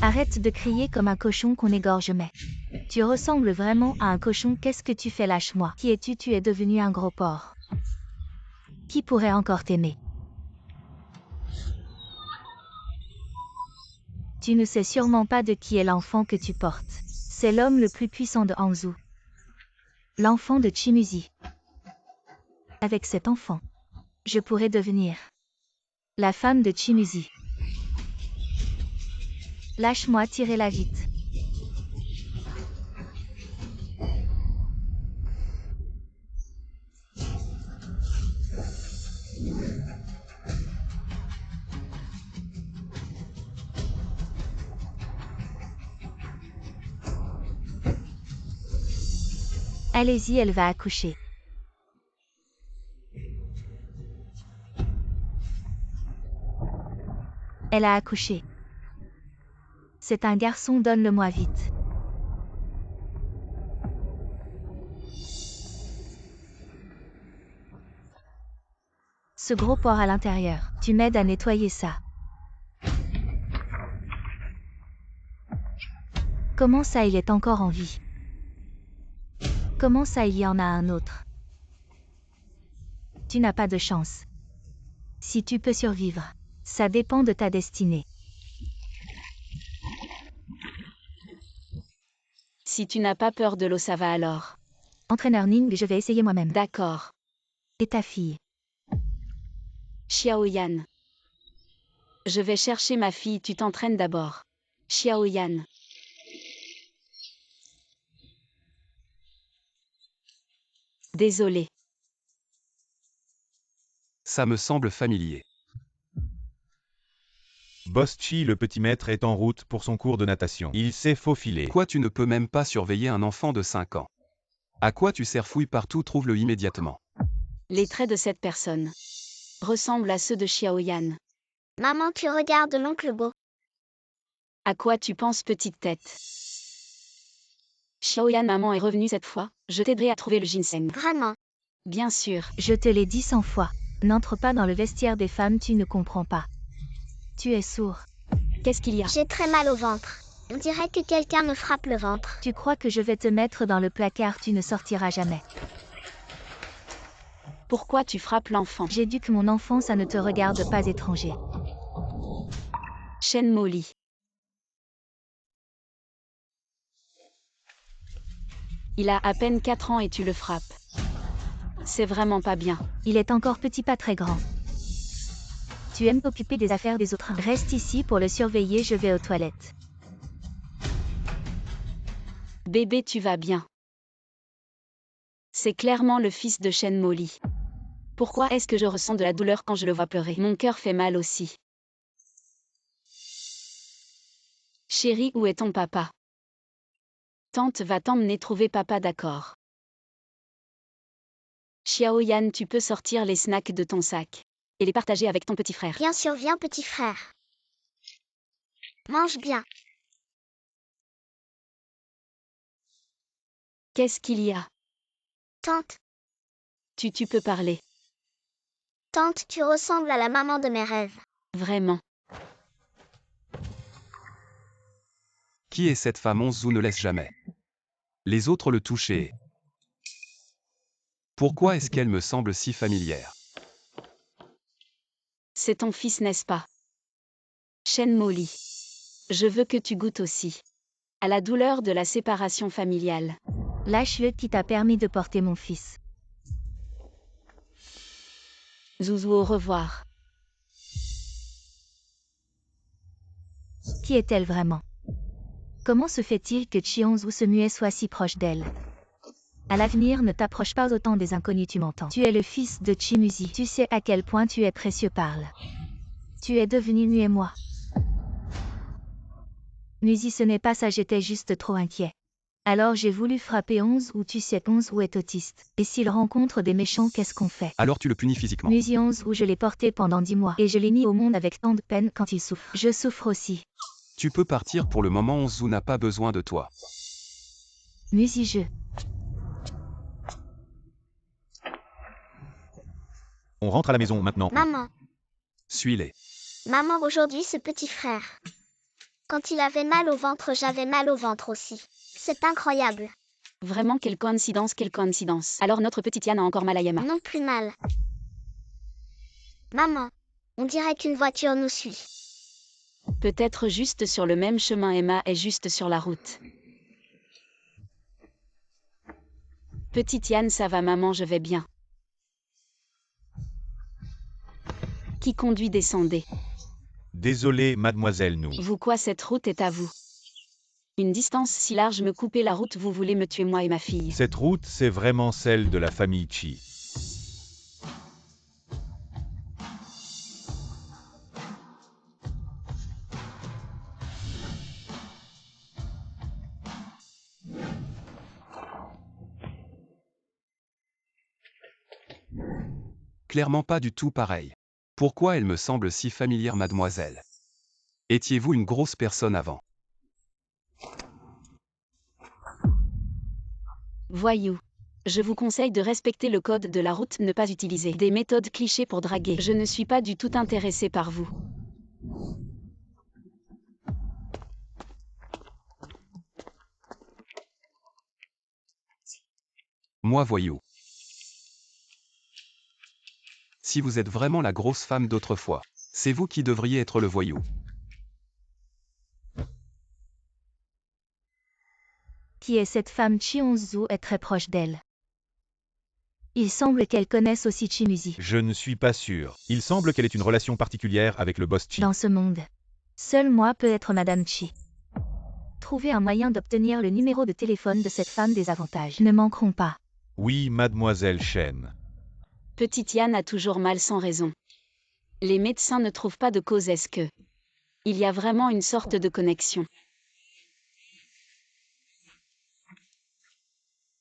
Arrête de crier comme un cochon qu'on égorge mais. Tu ressembles vraiment à un cochon, qu'est-ce que tu fais, lâche-moi. Qui es-tu? Tu es devenu un gros porc. Qui pourrait encore t'aimer? Tu ne sais sûrement pas de qui est l'enfant que tu portes. C'est l'homme le plus puissant de Hanzhou. L'enfant de Chimuzi. Avec cet enfant, je pourrais devenir la femme de Chimuzi. Lâche-moi, tirez-la vite. Allez-y, elle va accoucher. Elle a accouché. C'est un garçon, donne-le-moi vite. Ce gros porc à l'intérieur, tu m'aides à nettoyer ça. Comment ça, il est encore en vie? Comment ça, il y en a un autre? Tu n'as pas de chance. Si tu peux survivre, ça dépend de ta destinée. Si tu n'as pas peur de l'eau, ça va alors. Entraîneur Ning, je vais essayer moi-même. D'accord. Et ta fille? Xiaoyan. Je vais chercher ma fille, tu t'entraînes d'abord. Xiaoyan. Désolé. Ça me semble familier. Boss Chi, le petit maître, est en route pour son cours de natation. Il s'est faufilé. Quoi, tu ne peux même pas surveiller un enfant de 5 ans? À quoi tu sers? Fouille partout, trouve-le immédiatement. Les traits de cette personne ressemblent à ceux de Xiaoyan. Maman, tu regardes l'oncle beau. À quoi tu penses, petite tête? Xiaoyan, maman est revenue cette fois. Je t'aiderai à trouver le ginseng. Vraiment. Bien sûr. Je te l'ai dit 100 fois. N'entre pas dans le vestiaire des femmes, tu ne comprends pas. Tu es sourd. Qu'est-ce qu'il y a? J'ai très mal au ventre. On dirait que quelqu'un me frappe le ventre. Tu crois que je vais te mettre dans le placard, tu ne sortiras jamais. Pourquoi tu frappes l'enfant? J'éduque mon enfant, ça ne te regarde pas, étranger. Shen Molly. Il a à peine 4 ans et tu le frappes. C'est vraiment pas bien. Il est encore petit, pas très grand. Tu aimes t'occuper des affaires des autres. Reste ici pour le surveiller, je vais aux toilettes. Bébé, tu vas bien. C'est clairement le fils de Shen Molly. Pourquoi est-ce que je ressens de la douleur quand je le vois pleurer? Mon cœur fait mal aussi. Chérie, où est ton papa? Tante va t'emmener trouver papa, d'accord. Xiaoyan, tu peux sortir les snacks de ton sac et les partager avec ton petit frère. Bien sûr, viens, petit frère. Mange bien. Qu'est-ce qu'il y a? Tante, Tu peux parler. tante, tu ressembles à la maman de mes rêves. Vraiment. Qui est cette femme? Hanzhou ne laisse jamais les autres le toucher. Pourquoi est-ce qu'elle me semble si familière? C'est ton fils, n'est-ce pas? Shen Molly. Je veux que tu goûtes aussi à la douleur de la séparation familiale. Lâche-le qui t'a permis de porter mon fils. Zouzou, au revoir. Qui est-elle vraiment? Comment se fait-il que Chianzou ce muet soit si proche d'elle? À l'avenir, ne t'approche pas autant des inconnus, tu m'entends? Tu es le fils de Chimuzi. Tu sais à quel point tu es précieux, parle. Tu es devenu muet, moi. Muzi, ce n'est pas ça, j'étais juste trop inquiet. Alors j'ai voulu frapper 11 ou tu sais 11 ou est autiste. Et s'il rencontre des méchants, qu'est-ce qu'on fait? Alors tu le punis physiquement. Muzi 11 ou je l'ai porté pendant 10 mois. Et je l'ai mis au monde avec tant de peine quand il souffre. Je souffre aussi. Tu peux partir pour le moment, Hanzhou n'a pas besoin de toi. Muzi, je... On rentre à la maison maintenant. Maman, Suis-les. maman, aujourd'hui ce petit frère. Quand il avait mal au ventre, j'avais mal au ventre aussi. C'est incroyable. Vraiment, quelle coïncidence, quelle coïncidence. Alors notre petite Yann a encore mal à Yama. Non plus mal. Maman, on dirait qu'une voiture nous suit. Peut-être juste sur le même chemin, Emma est juste sur la route. Petite Yann, ça va maman, je vais bien. Qui conduit, descendez. Désolé, mademoiselle, nous. Vous quoi, cette route est à vous. Une distance si large me couper la route, vous voulez me tuer moi et ma fille. Cette route, c'est vraiment celle de la famille Chi. Clairement pas du tout pareil. Pourquoi elle me semble si familière, mademoiselle? Étiez-vous une grosse personne avant? Voyou. Je vous conseille de respecter le code de la route, ne pas utiliser des méthodes clichés pour draguer. Je ne suis pas du tout intéressée par vous. Moi, voyou. Si vous êtes vraiment la grosse femme d'autrefois, c'est vous qui devriez être le voyou. Qui est cette femme? Cheonsu est très proche d'elle. Il semble qu'elle connaisse aussi Chimuzi. Je ne suis pas sûr. Il semble qu'elle ait une relation particulière avec le boss Chi. Dans ce monde, seul moi peut être Madame Chi. Trouver un moyen d'obtenir le numéro de téléphone de cette femme, des avantages ne manqueront pas. Oui, mademoiselle Shen. Petite Yann a toujours mal sans raison. Les médecins ne trouvent pas de cause. Est-ce que il y a vraiment une sorte de connexion?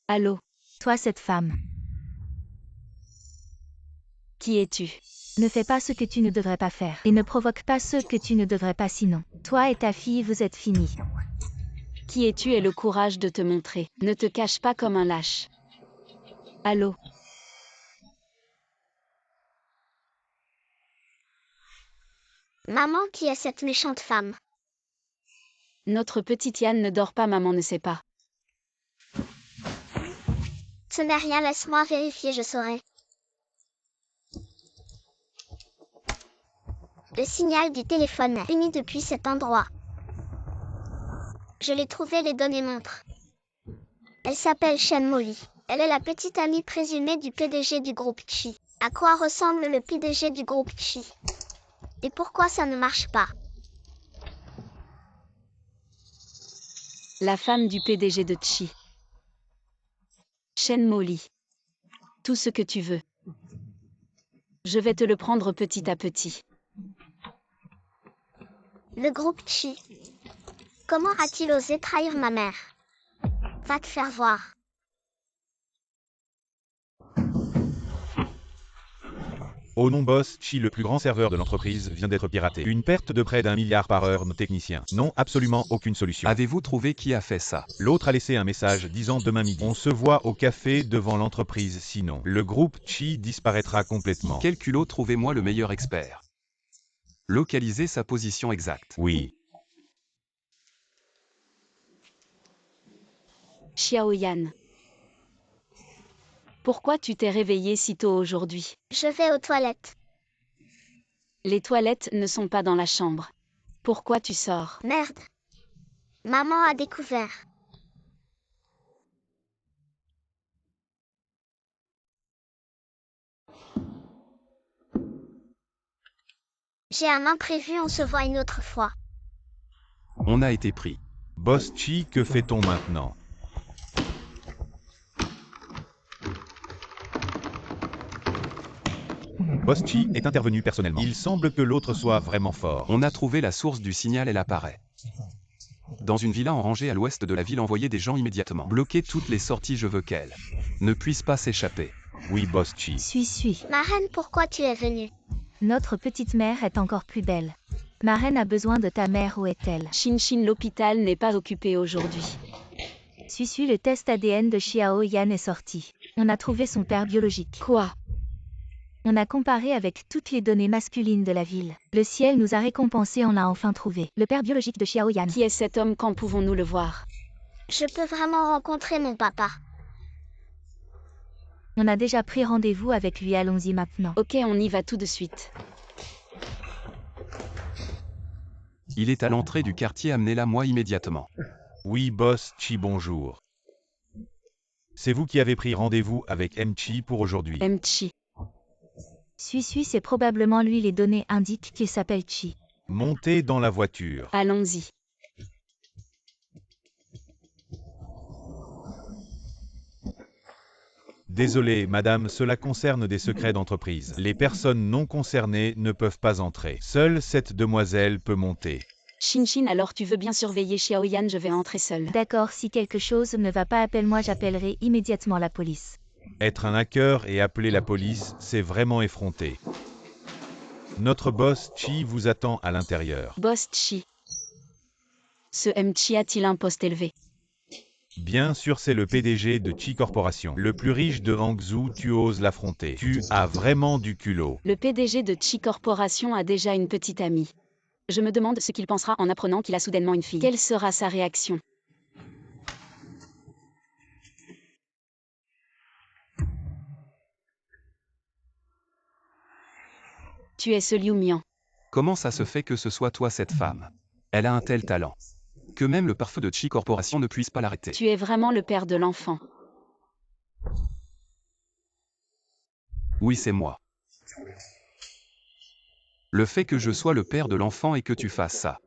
Allô? Toi, cette femme, Qui es-tu? ne fais pas ce que tu ne devrais pas faire. Et ne provoque pas ce que tu ne devrais pas, sinon, toi et ta fille, vous êtes finis. Qui es-tu et le courage de te montrer? Ne te cache pas comme un lâche. Allô? Maman, qui est cette méchante femme? Notre petite Yann ne dort pas, maman ne sait pas. Ce n'est rien, laisse-moi vérifier, je saurai. Le signal du téléphone est émis depuis cet endroit. Je l'ai trouvé, les données montrent. Elle s'appelle Shen Molly. Elle est la petite amie présumée du PDG du groupe Chi. À quoi ressemble le PDG du groupe Chi? Et pourquoi ça ne marche pas? La femme du PDG de Chi. Shen Molly. Tout ce que tu veux. Je vais te le prendre petit à petit. Le groupe Chi. Comment a-t-il osé trahir ma mère? Va te faire voir. Au nom boss Chi, le plus grand serveur de l'entreprise, vient d'être piraté. Une perte de près d'1 milliard par heure, nos techniciens. Non, absolument aucune solution. Avez-vous trouvé qui a fait ça? L'autre a laissé un message disant demain midi. On se voit au café devant l'entreprise, sinon le groupe Chi disparaîtra complètement. Quel culot, trouvez-moi le meilleur expert. Localisez sa position exacte. Oui. Xiao Yan. Pourquoi tu t'es réveillée si tôt aujourd'hui? Je vais aux toilettes. Les toilettes ne sont pas dans la chambre. Pourquoi tu sors? Merde. Maman a découvert. J'ai un imprévu, on se voit une autre fois. On a été pris. Boss Chi, que fait-on maintenant? Boss Chi est intervenu personnellement. Il semble que l'autre soit vraiment fort. On a trouvé la source du signal, elle apparaît. Dans une villa en rangée à l'ouest de la ville, envoyez des gens immédiatement. Bloquez toutes les sorties, je veux qu'elle ne puisse pas s'échapper. Oui, Boss Chi. Suis. Ma reine, pourquoi tu es venue? Notre petite mère est encore plus belle. Ma reine a besoin de ta mère, où est-elle? Shin, l'hôpital n'est pas occupé aujourd'hui. Suis, le test ADN de Xiao Yan est sorti. On a trouvé son père biologique. Quoi? On a comparé avec toutes les données masculines de la ville. Le ciel nous a récompensés, on l'a enfin trouvé. Le père biologique de Xiaoyan. Qui est cet homme, quand pouvons-nous le voir? Je peux vraiment rencontrer mon papa. On a déjà pris rendez-vous avec lui, allons-y maintenant. Ok, on y va tout de suite. Il est à l'entrée du quartier, amenez-la-moi immédiatement. Oui, boss Chi, bonjour. C'est vous qui avez pris rendez-vous avec Chi pour aujourd'hui. Chi. Suis, c'est probablement lui, les données indiquent qu'il s'appelle Chi. Montez dans la voiture. Allons-y. Désolé, madame, cela concerne des secrets d'entreprise. Les personnes non concernées ne peuvent pas entrer. Seule cette demoiselle peut monter. Shin, alors tu veux bien surveiller Xiaoyan, je vais entrer seule. D'accord, si quelque chose ne va pas, appelle-moi, j'appellerai immédiatement la police. Être un hacker et appeler la police, c'est vraiment effronté. Notre boss Chi vous attend à l'intérieur. Boss Chi. Ce Chi a-t-il un poste élevé? Bien sûr, c'est le PDG de Chi Corporation, le plus riche de Hangzhou, tu oses l'affronter. Tu as vraiment du culot. Le PDG de Chi Corporation a déjà une petite amie. Je me demande ce qu'il pensera en apprenant qu'il a soudainement une fille. Quelle sera sa réaction? Tu es ce Liu Mian. Comment ça se fait que ce soit toi cette femme? Elle a un tel talent. Que même le pare-feu de Chi Corporation ne puisse pas l'arrêter. Tu es vraiment le père de l'enfant. Oui, c'est moi. Le fait que je sois le père de l'enfant et que tu fasses ça.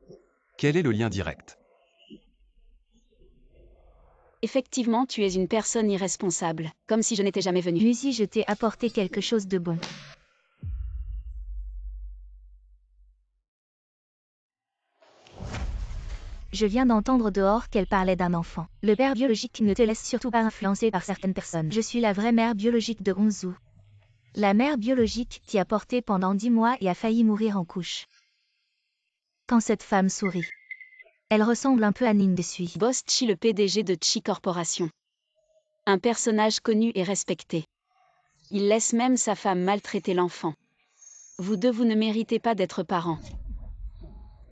Quel est le lien direct? Effectivement, tu es une personne irresponsable, comme si je n'étais jamais venue. Musi, je t'ai apporté quelque chose de bon. Je viens d'entendre dehors qu'elle parlait d'un enfant. Le père biologique ne te laisse surtout pas influencer par certaines personnes. Je suis la vraie mère biologique de Hangzhou. La mère biologique qui a porté pendant 10 mois et a failli mourir en couche. Quand cette femme sourit, elle ressemble un peu à Ning Desui. Boss Chi, le PDG de Chi Corporation. Un personnage connu et respecté. Il laisse même sa femme maltraiter l'enfant. Vous deux, vous ne méritez pas d'être parents.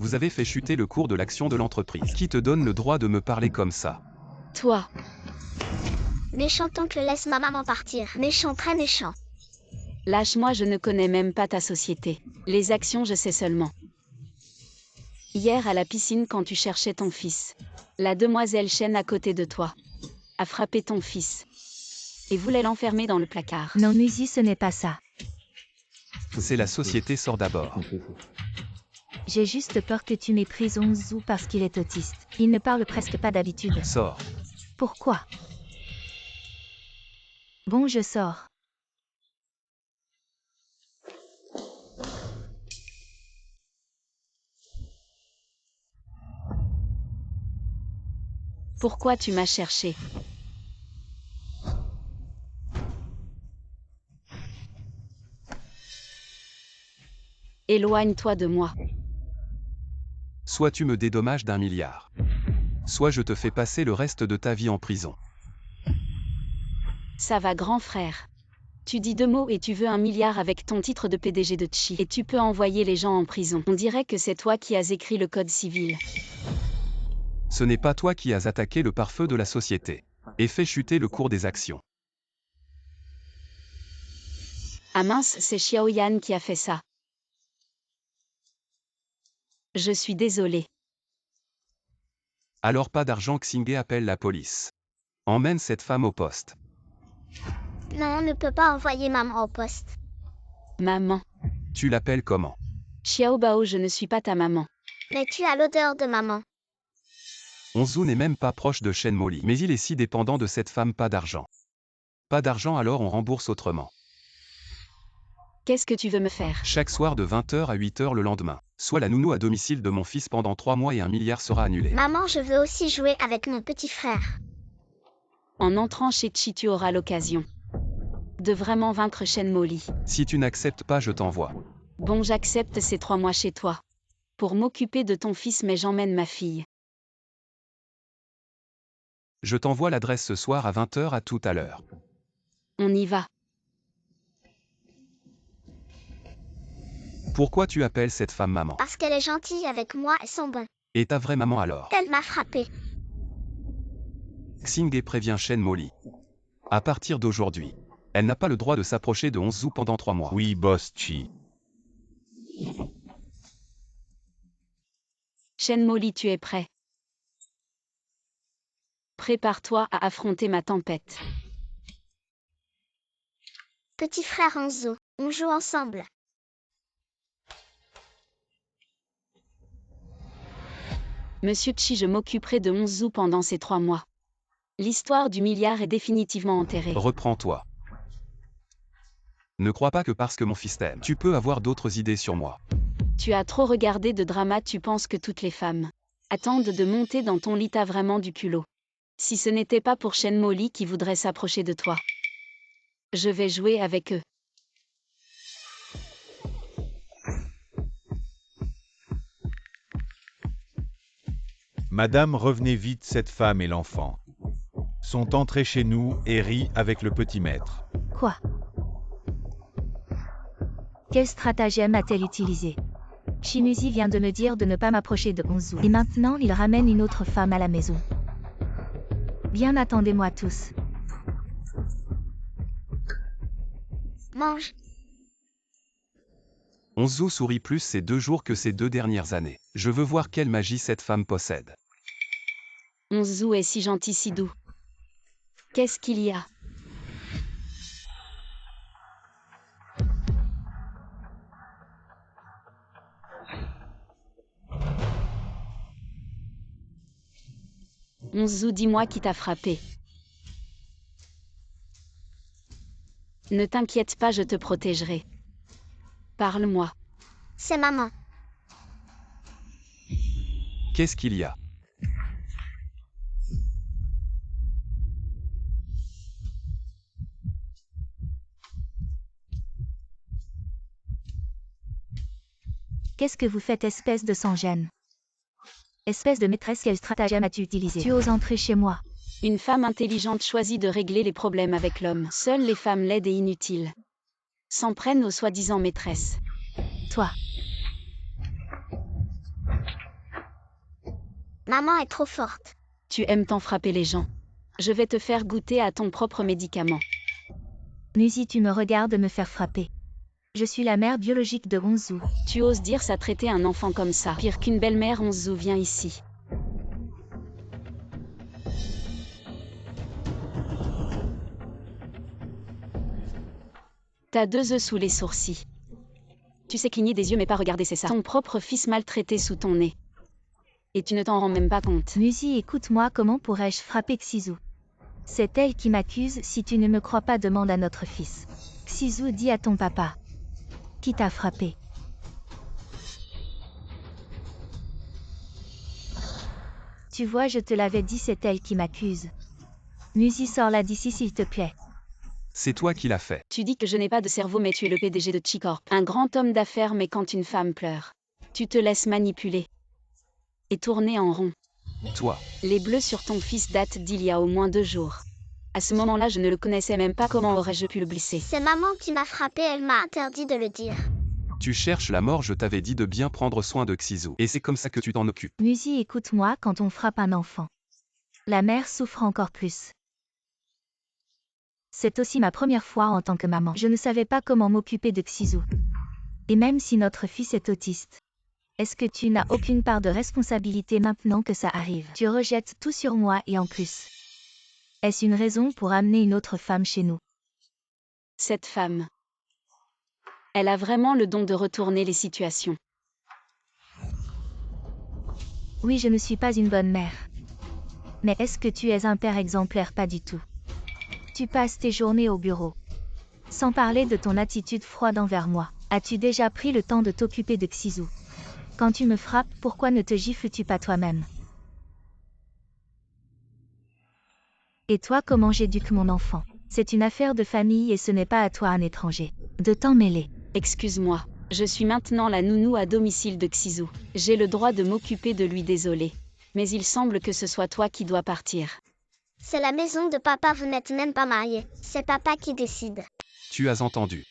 Vous avez fait chuter le cours de l'action de l'entreprise. Qui te donne le droit de me parler comme ça? Toi. Méchant oncle, laisse ma maman partir. Méchant, très méchant. Lâche-moi, je ne connais même pas ta société. Les actions, je sais seulement. Hier à la piscine, quand tu cherchais ton fils, la demoiselle Chen à côté de toi a frappé ton fils et voulait l'enfermer dans le placard. Non, Musi, ce n'est pas ça. C'est la société, sort d'abord. J'ai juste peur que tu méprises Hangzhou parce qu'il est autiste. Il ne parle presque pas d'habitude. Sors. Pourquoi? Bon, je sors. Pourquoi tu m'as cherché? Éloigne-toi de moi. Soit tu me dédommages d'1 milliard. Soit je te fais passer le reste de ta vie en prison. Ça va, grand frère. Tu dis 2 mots et tu veux 1 milliard avec ton titre de PDG de Chi. Et tu peux envoyer les gens en prison. On dirait que c'est toi qui as écrit le code civil. Ce n'est pas toi qui as attaqué le pare-feu de la société. Et fait chuter le cours des actions. Ah mince, c'est Xiaoyan qui a fait ça. Je suis désolé. Alors pas d'argent, Xingé appelle la police. Emmène cette femme au poste. Non, on ne peut pas envoyer maman au poste. Maman. Tu l'appelles comment? Xiao Bao, je ne suis pas ta maman. Mais tu as l'odeur de maman. Hangzhou n'est même pas proche de Shen Moli. Mais il est si dépendant de cette femme, pas d'argent. Pas d'argent, alors on rembourse autrement. Qu'est-ce que tu veux me faire? Chaque soir de 20h à 8h le lendemain. Soit la nounou à domicile de mon fils pendant 3 mois et 1 milliard sera annulé. Maman, je veux aussi jouer avec mon petit frère. En entrant chez Chi, tu auras l'occasion de vraiment vaincre Shen Moli. Si tu n'acceptes pas, je t'envoie. Bon, j'accepte ces 3 mois chez toi. Pour m'occuper de ton fils, mais j'emmène ma fille. Je t'envoie l'adresse ce soir à 20h, à tout à l'heure. On y va. Pourquoi tu appelles cette femme maman? Parce qu'elle est gentille avec moi et son bon. Et ta vraie maman alors? Elle m'a frappé. Xinghe prévient Shen Molly. À partir d'aujourd'hui, elle n'a pas le droit de s'approcher de Hongzhou pendant 3 mois. Oui, boss Chi. Shen Molly, tu es prêt? Prépare-toi à affronter ma tempête. Petit frère Hongzhou, on joue ensemble. Monsieur Chi, je m'occuperai de Hongzhou pendant ces 3 mois. L'histoire du milliard est définitivement enterrée. Reprends-toi. Ne crois pas que parce que mon fils t'aime, tu peux avoir d'autres idées sur moi. Tu as trop regardé de drama, tu penses que toutes les femmes attendent de monter dans ton lit, t'as vraiment du culot. Si ce n'était pas pour Shen Molly qui voudrait s'approcher de toi, je vais jouer avec eux. Madame, revenez vite, cette femme et l'enfant sont entrés chez nous et rient avec le petit maître. Quoi? Quel stratagème a-t-elle utilisé? Chimuzi vient de me dire de ne pas m'approcher de Hongzhou. Et maintenant, il ramène une autre femme à la maison. Bien, attendez-moi tous. Mange. Hongzhou sourit plus ces 2 jours que ces 2 dernières années. Je veux voir quelle magie cette femme possède. Hongzhou est si gentil, si doux. Qu'est-ce qu'il y a? Hongzhou, dis-moi qui t'a frappé. Ne t'inquiète pas, je te protégerai. Parle-moi. C'est maman. Qu'est-ce qu'il y a? Qu'est-ce que vous faites, espèce de sans-gêne? Espèce de maîtresse, quel stratagème as-tu utilisé? Tu oses entrer chez moi? Une femme intelligente choisit de régler les problèmes avec l'homme. Seules les femmes laides et inutiles s'en prennent aux soi-disant maîtresses. Toi. Maman est trop forte. Tu aimes tant frapper les gens. Je vais te faire goûter à ton propre médicament. Nuzi, tu me regardes me faire frapper. Je suis la mère biologique de Hongzhou. Tu oses dire ça, traiter un enfant comme ça? Pire qu'une belle-mère. Hongzhou, viens ici. T'as 2 œufs sous les sourcils. Tu sais cligner des yeux mais pas regarder, c'est ça. Ton propre fils maltraité sous ton nez. Et tu ne t'en rends même pas compte. Nuzi, écoute-moi, comment pourrais-je frapper Xizou? C'est elle qui m'accuse, si tu ne me crois pas, demande à notre fils. Xizou, dis à ton papa. Qui t'a frappé? Tu vois, je te l'avais dit, c'est elle qui m'accuse. Nuzi, sors-la d'ici s'il te plaît. C'est toi qui l'as fait. Tu dis que je n'ai pas de cerveau mais tu es le PDG de Chi-Corp. Un grand homme d'affaires, mais quand une femme pleure, tu te laisses manipuler et tourner en rond. Toi. Les bleus sur ton fils datent d'il y a au moins 2 jours. À ce moment-là, je ne le connaissais même pas, comment aurais-je pu le blesser? C'est maman qui m'a frappé, elle m'a interdit de le dire. Tu cherches la mort, je t'avais dit de bien prendre soin de Xizou. Et c'est comme ça que tu t'en occupes. Nuzi, écoute-moi, quand on frappe un enfant, la mère souffre encore plus. C'est aussi ma première fois en tant que maman. Je ne savais pas comment m'occuper de Xizou. Et même si notre fils est autiste, est-ce que tu n'as aucune part de responsabilité maintenant que ça arrive? Tu rejettes tout sur moi et en plus. Est-ce une raison pour amener une autre femme chez nous? Cette femme, elle a vraiment le don de retourner les situations. Oui, je ne suis pas une bonne mère. Mais est-ce que tu es un père exemplaire? Pas du tout. Tu passes tes journées au bureau. Sans parler de ton attitude froide envers moi. As-tu déjà pris le temps de t'occuper de Xizou? Quand tu me frappes, pourquoi ne te gifles-tu pas toi-même? Et toi, comment j'éduque mon enfant? C'est une affaire de famille et ce n'est pas à toi, un étranger, de t'en mêler. Excuse-moi, je suis maintenant la nounou à domicile de Xizou. J'ai le droit de m'occuper de lui, désolé. Mais il semble que ce soit toi qui dois partir. C'est la maison de papa, vous n'êtes même pas mariés. C'est papa qui décide. Tu as entendu.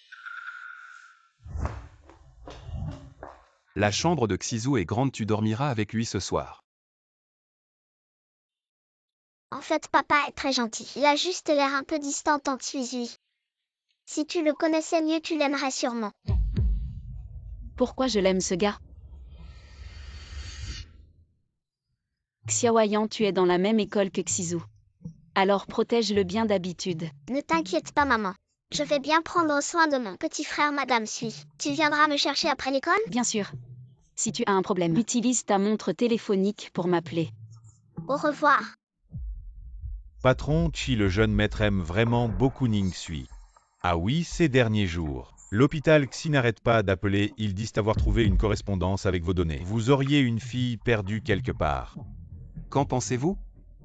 La chambre de Xizou est grande, tu dormiras avec lui ce soir. En fait, papa est très gentil. Il a juste l'air un peu distant en Tsui. Si tu le connaissais mieux, tu l'aimerais sûrement. Pourquoi je l'aime ce gars? Xiaoyan, tu es dans la même école que Xizou. Alors protège-le bien d'habitude. Ne t'inquiète pas, maman. Je vais bien prendre soin de mon petit frère, Madame Sui. Tu viendras me chercher après l'école? Bien sûr. Si tu as un problème, utilise ta montre téléphonique pour m'appeler. Au revoir. Patron Chi, le jeune maître aime vraiment beaucoup Ning Sui. Ah oui, ces derniers jours. L'hôpital Xi n'arrête pas d'appeler, ils disent avoir trouvé une correspondance avec vos données. Vous auriez une fille perdue quelque part. Qu'en pensez-vous?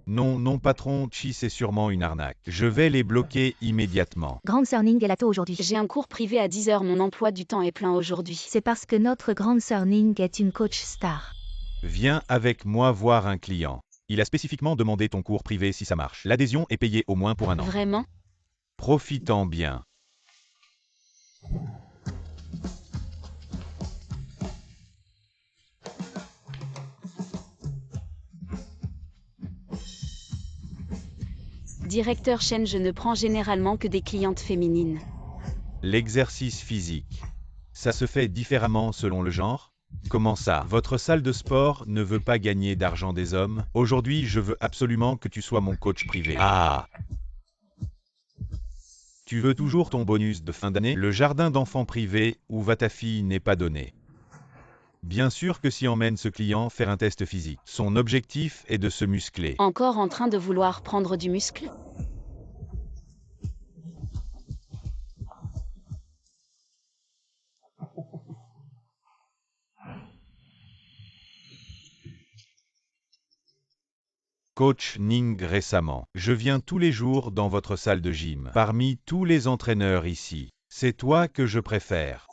Non, non, patron Chi, c'est sûrement une arnaque. Je vais les bloquer immédiatement. Grande sœur Ning est là tôt aujourd'hui. J'ai un cours privé à 10 h, mon emploi du temps est plein aujourd'hui. C'est parce que notre grande sœur Ning est une coach star. Viens avec moi voir un client. Il a spécifiquement demandé ton cours privé si ça marche. L'adhésion est payée au moins pour un an. Vraiment? Profitant bien. Directeur Chen, je ne prends généralement que des clientes féminines. L'exercice physique. Ça se fait différemment selon le genre? Comment ça? Votre salle de sport ne veut pas gagner d'argent des hommes? Aujourd'hui, je veux absolument que tu sois mon coach privé. Ah! Tu veux toujours ton bonus de fin d'année? Le jardin d'enfants privé où va ta fille n'est pas donné. Bien sûr que si emmène ce client faire un test physique. Son objectif est de se muscler. Encore en train de vouloir prendre du muscle? Coach Ning récemment. Je viens tous les jours dans votre salle de gym. Parmi tous les entraîneurs ici, c'est toi que je préfère.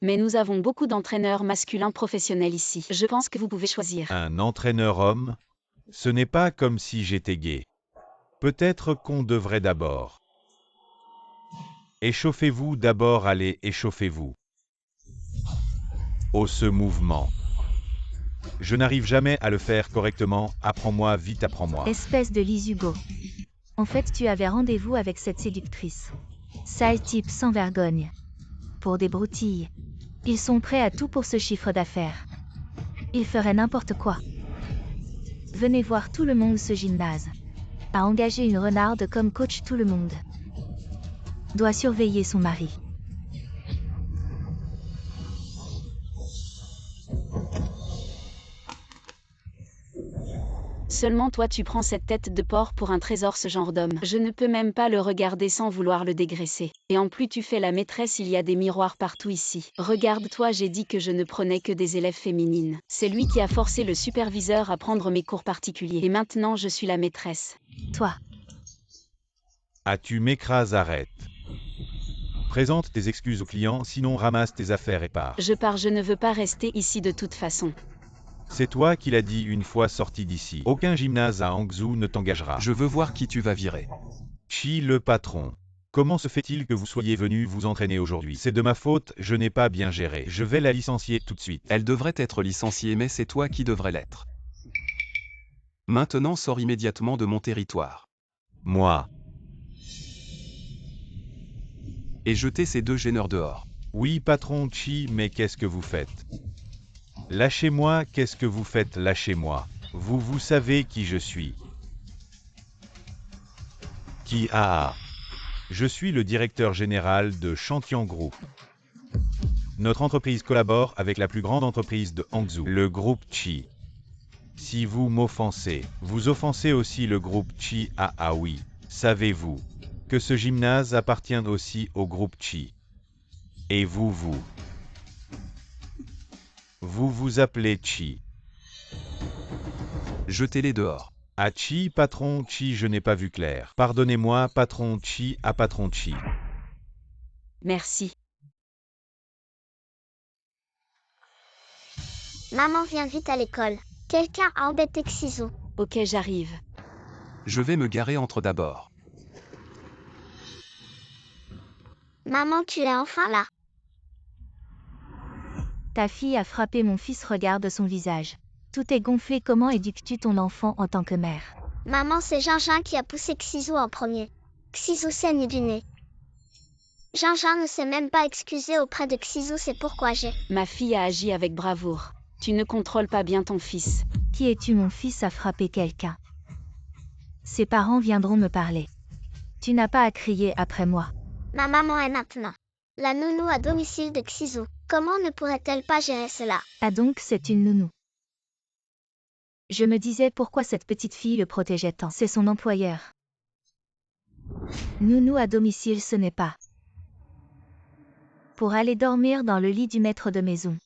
Mais nous avons beaucoup d'entraîneurs masculins professionnels ici. Je pense que vous pouvez choisir. Un entraîneur homme? Ce n'est pas comme si j'étais gay. Peut-être qu'on devrait d'abord. Échauffez-vous d'abord, allez, échauffez-vous. Oh, ce mouvement. Je n'arrive jamais à le faire correctement, apprends-moi vite, apprends-moi. Espèce de Lizugo. En fait, tu avais rendez-vous avec cette séductrice. Sale type sans vergogne. Pour des broutilles. Ils sont prêts à tout pour ce chiffre d'affaires. Ils feraient n'importe quoi. Venez voir tout le monde ce gymnase. A engagé une renarde comme coach tout le monde. Doit surveiller son mari. Seulement toi tu prends cette tête de porc pour un trésor, ce genre d'homme. Je ne peux même pas le regarder sans vouloir le dégraisser. Et en plus tu fais la maîtresse, il y a des miroirs partout ici. Regarde-toi, j'ai dit que je ne prenais que des élèves féminines. C'est lui qui a forcé le superviseur à prendre mes cours particuliers. Et maintenant je suis la maîtresse. Toi. Ah, tu m'écrases, arrête. Présente tes excuses au client, sinon ramasse tes affaires et pars. Je pars, je ne veux pas rester ici de toute façon. C'est toi qui l'as dit une fois sorti d'ici. Aucun gymnase à Hangzhou ne t'engagera. Je veux voir qui tu vas virer. Chi, le patron. Comment se fait-il que vous soyez venu vous entraîner aujourd'hui? C'est de ma faute, je n'ai pas bien géré. Je vais la licencier tout de suite. Elle devrait être licenciée, mais c'est toi qui devrais l'être. Maintenant, sors immédiatement de mon territoire. Moi. Et jetez ces deux gêneurs dehors. Oui, patron Chi, mais qu'est-ce que vous faites? Lâchez-moi, qu'est-ce que vous faites? Lâchez-moi. Vous savez qui je suis. Qui a? Je suis le directeur général de Chantian Group. Notre entreprise collabore avec la plus grande entreprise de Hangzhou, le groupe Chi. Si vous m'offensez, vous offensez aussi le groupe Chi. Ah oui, savez-vous que ce gymnase appartient aussi au groupe Chi? Et vous vous appelez Chi. Jetez-les dehors. Ah Chi, patron Chi, je n'ai pas vu clair. Pardonnez-moi, patron Chi, à patron Chi. Merci. Maman vient vite à l'école. Quelqu'un a embêté Xizou. Ok, j'arrive. Je vais me garer entre d'abord. Maman, tu es enfin là. Ta fille a frappé mon fils, regarde son visage. Tout est gonflé, comment éduques-tu ton enfant en tant que mère? Maman, c'est Gingiin qui a poussé Xizou en premier. Xizou saigne du nez. Gingiin ne s'est même pas excusé auprès de Xizou, c'est pourquoi j'ai... Ma fille a agi avec bravoure. Tu ne contrôles pas bien ton fils. Qui es-tu? Mon fils a frappé quelqu'un. Ses parents viendront me parler. Tu n'as pas à crier après moi. Ma maman est maintenant la nounou à domicile de Xizou. Comment ne pourrait-elle pas gérer cela? Ah donc c'est une nounou. Je me disais pourquoi cette petite fille le protégeait tant. C'est son employeur. Nounou à domicile, ce n'est pas pour aller dormir dans le lit du maître de maison.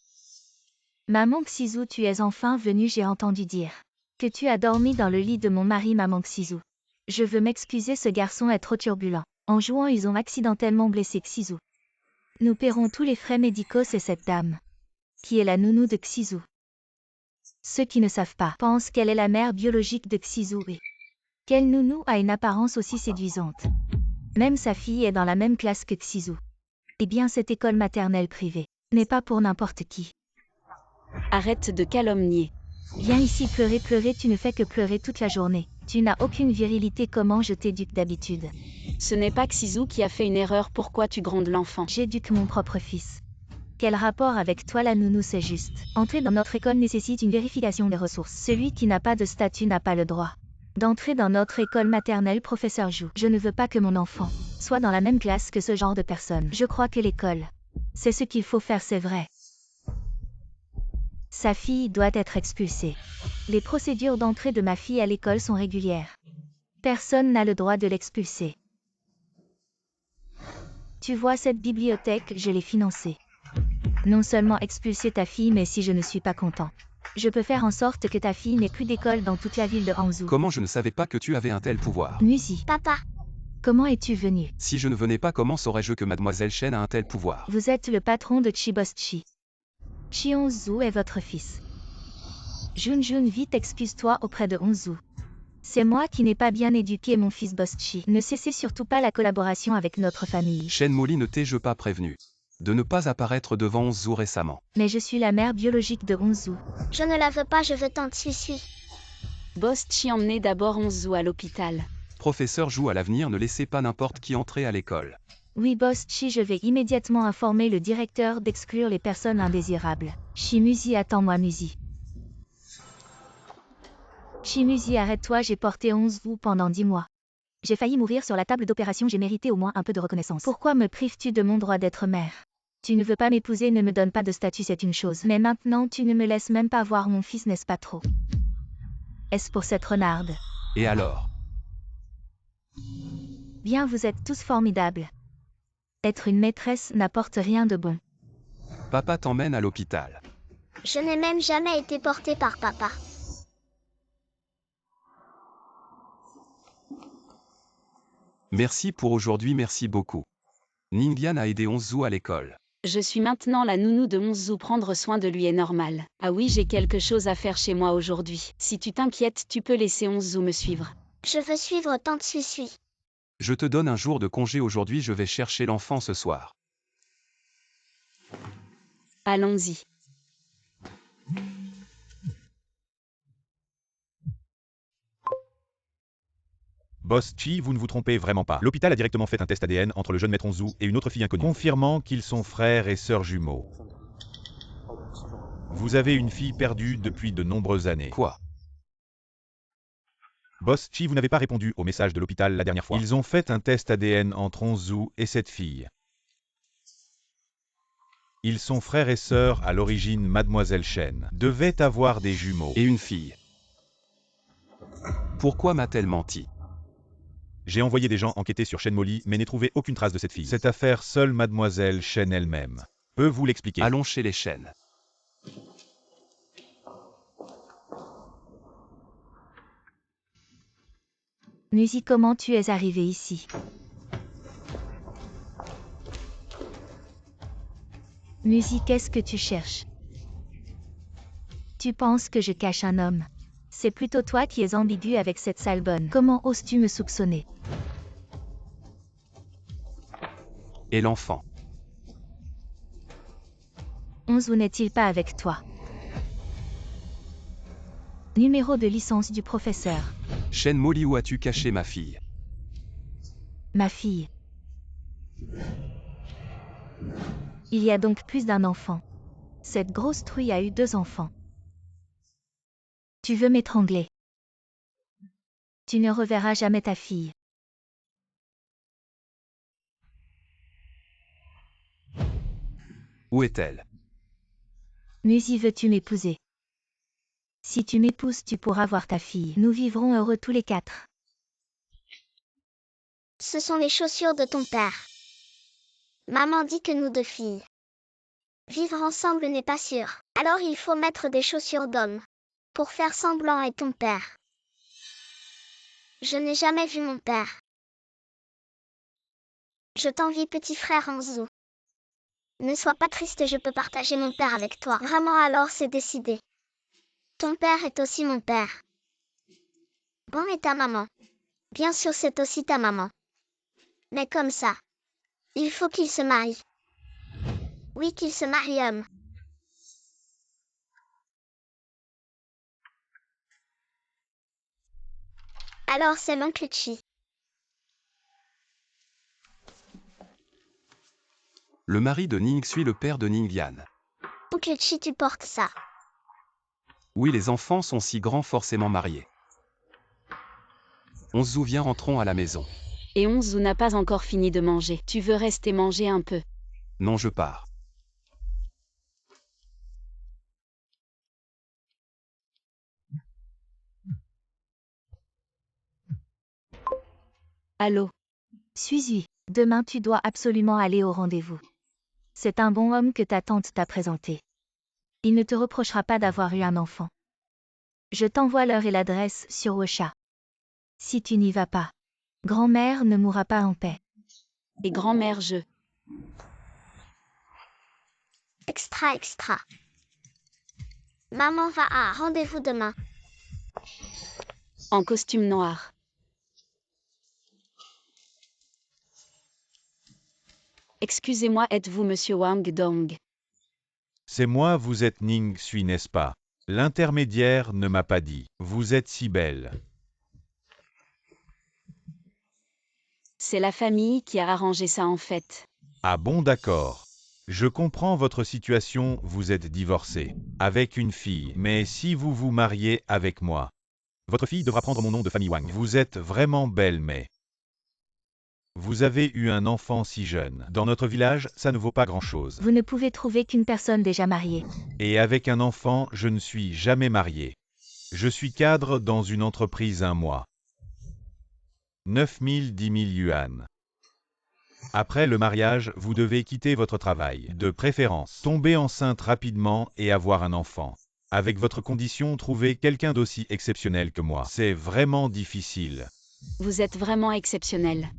Maman Xizou, tu es enfin venue, j'ai entendu dire que tu as dormi dans le lit de mon mari, maman Xizou. Je veux m'excuser, ce garçon est trop turbulent. En jouant, ils ont accidentellement blessé Xizou. Nous paierons tous les frais médicaux, c'est cette dame qui est la nounou de Xizou. Ceux qui ne savent pas pensent qu'elle est la mère biologique de Xizou et quelle nounou a une apparence aussi séduisante. Même sa fille est dans la même classe que Xizou. Eh bien, cette école maternelle privée n'est pas pour n'importe qui. Arrête de calomnier. Viens ici pleurer, pleurer, tu ne fais que pleurer toute la journée. Tu n'as aucune virilité, comment je t'éduque d'habitude? Ce n'est pas Xizou qui a fait une erreur, pourquoi tu grondes l'enfant? J'éduque mon propre fils. Quel rapport avec toi, la nounou? C'est juste. Entrer dans notre école nécessite une vérification des ressources. Celui qui n'a pas de statut n'a pas le droit d'entrer dans notre école maternelle, professeur Jou. Je ne veux pas que mon enfant soit dans la même classe que ce genre de personnes. Je crois que l'école, c'est ce qu'il faut faire, c'est vrai. Sa fille doit être expulsée. Les procédures d'entrée de ma fille à l'école sont régulières. Personne n'a le droit de l'expulser. Tu vois cette bibliothèque, je l'ai financée. Non seulement expulser ta fille, mais si je ne suis pas content, je peux faire en sorte que ta fille n'ait plus d'école dans toute la ville de Hangzhou. Comment je ne savais pas que tu avais un tel pouvoir? Musi, Papa, comment es-tu venu? Si je ne venais pas, comment saurais-je que Mademoiselle Shen a un tel pouvoir? Vous êtes le patron de Chi-Boss Chi. Chi Hongzhou est votre fils. Jun, vite excuse-toi auprès de Hongzhou. C'est moi qui n'ai pas bien éduqué mon fils Boss Chi. Ne cessez surtout pas la collaboration avec notre famille. Shen Molly, ne t'ai-je pas prévenu de ne pas apparaître devant Hongzhou récemment? Mais je suis la mère biologique de Hongzhou. je ne la veux pas, je veux tant Tsui. Boss Chi, emmenez d'abord Hongzhou à l'hôpital. Professeur Jou, à l'avenir, ne laissez pas n'importe qui entrer à l'école. Oui, Boss Chi, je vais immédiatement informer le directeur d'exclure les personnes indésirables. Chi-Musi, attends-moi, Musi. Chi-Musi, arrête-toi, j'ai porté Hongzhou pendant 10 mois. J'ai failli mourir sur la table d'opération, j'ai mérité au moins un peu de reconnaissance. Pourquoi me prives-tu de mon droit d'être mère? Tu ne veux pas m'épouser, ne me donne pas de statut, c'est une chose. Mais maintenant, tu ne me laisses même pas voir mon fils, n'est-ce pas trop? Est-ce pour cette renarde? Et alors? Bien, vous êtes tous formidables. Être une maîtresse n'apporte rien de bon. Papa t'emmène à l'hôpital. Je n'ai même jamais été portée par papa. Merci pour aujourd'hui, merci beaucoup. Ningyan a aidé Hongzhou à l'école. Je suis maintenant la nounou de Hongzhou, prendre soin de lui est normal. Ah oui, j'ai quelque chose à faire chez moi aujourd'hui. Si tu t'inquiètes, tu peux laisser Hongzhou me suivre. Je veux suivre tant Tsui. Je te donne un jour de congé aujourd'hui, je vais chercher l'enfant ce soir. Allons-y. Boss Chi, vous ne vous trompez vraiment pas. L'hôpital a directement fait un test ADN entre le jeune maître Hongzhou et une autre fille inconnue, confirmant qu'ils sont frères et sœurs jumeaux. Vous avez une fille perdue depuis de nombreuses années. Quoi? Boss Chi, vous n'avez pas répondu au message de l'hôpital la dernière fois. Ils ont fait un test ADN entre Hongzhou et cette fille. Ils sont frères et sœurs à l'origine. Mademoiselle Shen devait avoir des jumeaux. Et une fille. Pourquoi m'a-t-elle menti? J'ai envoyé des gens enquêter sur Shen Molly, mais n'ai trouvé aucune trace de cette fille. Cette affaire, seule Mademoiselle Shen elle-même peut vous l'expliquer. Allons chez les Shen. Musi, comment tu es arrivé ici? Musi, qu'est-ce que tu cherches? Tu penses que je cache un homme? C'est plutôt toi qui es ambigu avec cette sale bonne. Comment oses-tu me soupçonner? Et l'enfant? Chianzou n'est-il pas avec toi? Numéro de licence du professeur. Shen Molly, où as-tu caché ma fille? Ma fille. Il y a donc plus d'un enfant. Cette grosse truie a eu 2 enfants. Tu veux m'étrangler? Tu ne reverras jamais ta fille. Où est-elle? Musi, veux-tu m'épouser? Si tu m'épouses, tu pourras voir ta fille. Nous vivrons heureux tous les 4. Ce sont les chaussures de ton père. Maman dit que nous 2 filles. Vivre ensemble n'est pas sûr. Alors il faut mettre des chaussures d'homme. Pour faire semblant être ton père. Je n'ai jamais vu mon père. Je t'envie, petit frère Anzou. Ne sois pas triste, je peux partager mon père avec toi. Vraiment, alors c'est décidé. Ton père est aussi mon père. Bon, et ta maman? Bien sûr, c'est aussi ta maman. Mais comme ça. Il faut qu'il se marie. Oui, qu'il se marie, homme. Alors c'est l'oncle Chi. Le mari de Ning suit le père de Ning Yan. Oncle Chi, tu portes ça. Oui, les enfants sont si grands, forcément mariés. Onzou, viens, rentrons à la maison. Et Onzou n'a pas encore fini de manger. Tu veux rester manger un peu? Non, je pars. Allô? Suis-y. Demain, tu dois absolument aller au rendez-vous. C'est un bon homme que ta tante t'a présenté. Il ne te reprochera pas d'avoir eu un enfant. Je t'envoie l'heure et l'adresse sur WeChat. Si tu n'y vas pas, grand-mère ne mourra pas en paix. Et grand-mère, Extra, extra. Maman va à un rendez-vous demain. en costume noir. Excusez-moi, êtes-vous monsieur Wang Dong? C'est moi, vous êtes Ning Sui, n'est-ce pas? L'intermédiaire ne m'a pas dit. Vous êtes si belle. C'est la famille qui a arrangé ça en fait. Ah bon, d'accord. Je comprends votre situation, vous êtes divorcé. Avec une fille. Mais si vous vous mariez avec moi, votre fille devra prendre mon nom de famille Wang. Vous êtes vraiment belle, mais... Vous avez eu un enfant si jeune. Dans notre village, ça ne vaut pas grand-chose. Vous ne pouvez trouver qu'une personne déjà mariée. Et avec un enfant, je ne suis jamais marié. Je suis cadre dans une entreprise un mois. 9 000, 10 000 yuan. Après le mariage, vous devez quitter votre travail, de préférence. Tomber enceinte rapidement et avoir un enfant. Avec votre condition, trouver quelqu'un d'aussi exceptionnel que moi. C'est vraiment difficile. Vous êtes vraiment exceptionnel.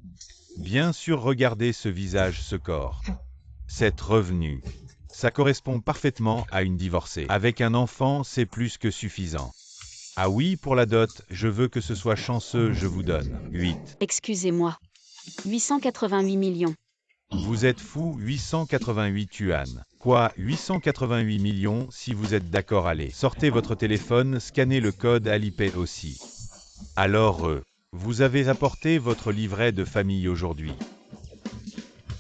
Bien sûr, regardez ce visage, ce corps. Cette revenu. Ça correspond parfaitement à une divorcée. Avec un enfant, c'est plus que suffisant. Ah oui, pour la dot, je veux que ce soit chanceux, je vous donne 8. Excusez-moi. 888 millions. Vous êtes fou, 888 yuan. Quoi, 888 millions, si vous êtes d'accord, allez. Sortez votre téléphone, scannez le code Alipay aussi. Alors, vous avez apporté votre livret de famille aujourd'hui.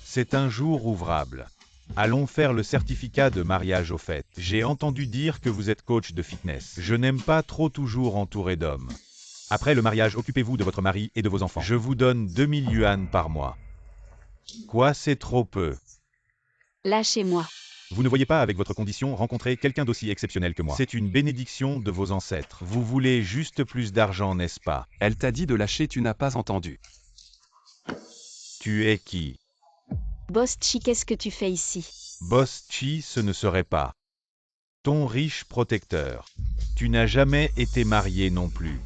C'est un jour ouvrable. Allons faire le certificat de mariage au fait. J'ai entendu dire que vous êtes coach de fitness. Je n'aime pas trop toujours entouré d'hommes. Après le mariage, occupez-vous de votre mari et de vos enfants. Je vous donne 2000 yuan par mois. Quoi, c'est trop peu? Lâchez-moi. Vous ne voyez pas avec votre condition rencontrer quelqu'un d'aussi exceptionnel que moi. C'est une bénédiction de vos ancêtres. Vous voulez juste plus d'argent, n'est-ce pas? Elle t'a dit de lâcher, tu n'as pas entendu. Tu es qui? Boss Chi, qu'est-ce que tu fais ici? Boss Chi, ce ne serait pas ton riche protecteur. Tu n'as jamais été marié non plus.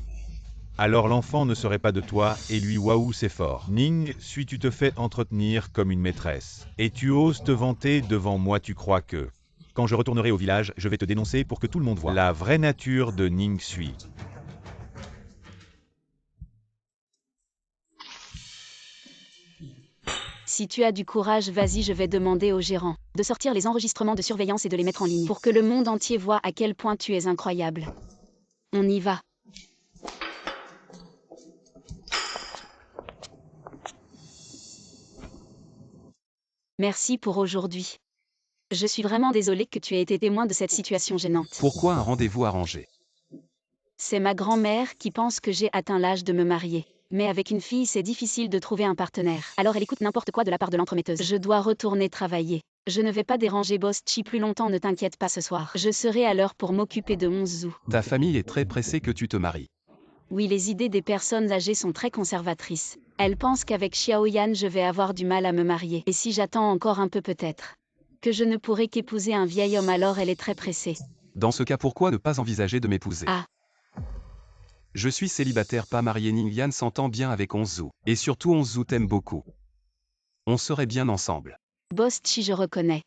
Alors l'enfant ne serait pas de toi, et lui, waouh, c'est fort. Ning Sui, tu te fais entretenir comme une maîtresse. Et tu oses te vanter devant moi, tu crois que... Quand je retournerai au village, je vais te dénoncer pour que tout le monde voie la vraie nature de Ning Sui. Si tu as du courage, vas-y, je vais demander au gérant de sortir les enregistrements de surveillance et de les mettre en ligne pour que le monde entier voit à quel point tu es incroyable. On y va. Merci pour aujourd'hui. Je suis vraiment désolée que tu aies été témoin de cette situation gênante. Pourquoi un rendez-vous arrangé? C'est ma grand-mère qui pense que j'ai atteint l'âge de me marier. Mais avec une fille, c'est difficile de trouver un partenaire. Alors elle écoute n'importe quoi de la part de l'entremetteuse. Je dois retourner travailler. Je ne vais pas déranger Boss Chi plus longtemps, ne t'inquiète pas ce soir. Je serai à l'heure pour m'occuper de Onzu. Ta famille est très pressée que tu te maries. Oui, les idées des personnes âgées sont très conservatrices. Elles pensent qu'avec Xiaoyan, je vais avoir du mal à me marier. Et si j'attends encore un peu peut-être que je ne pourrai qu'épouser un vieil homme, alors elle est très pressée. Dans ce cas, pourquoi ne pas envisager de m'épouser? Ah. Je suis célibataire pas marié. Ningyan s'entend bien avec Onzu. Et surtout Onzu t'aime beaucoup. On serait bien ensemble. Boss Chi, je reconnais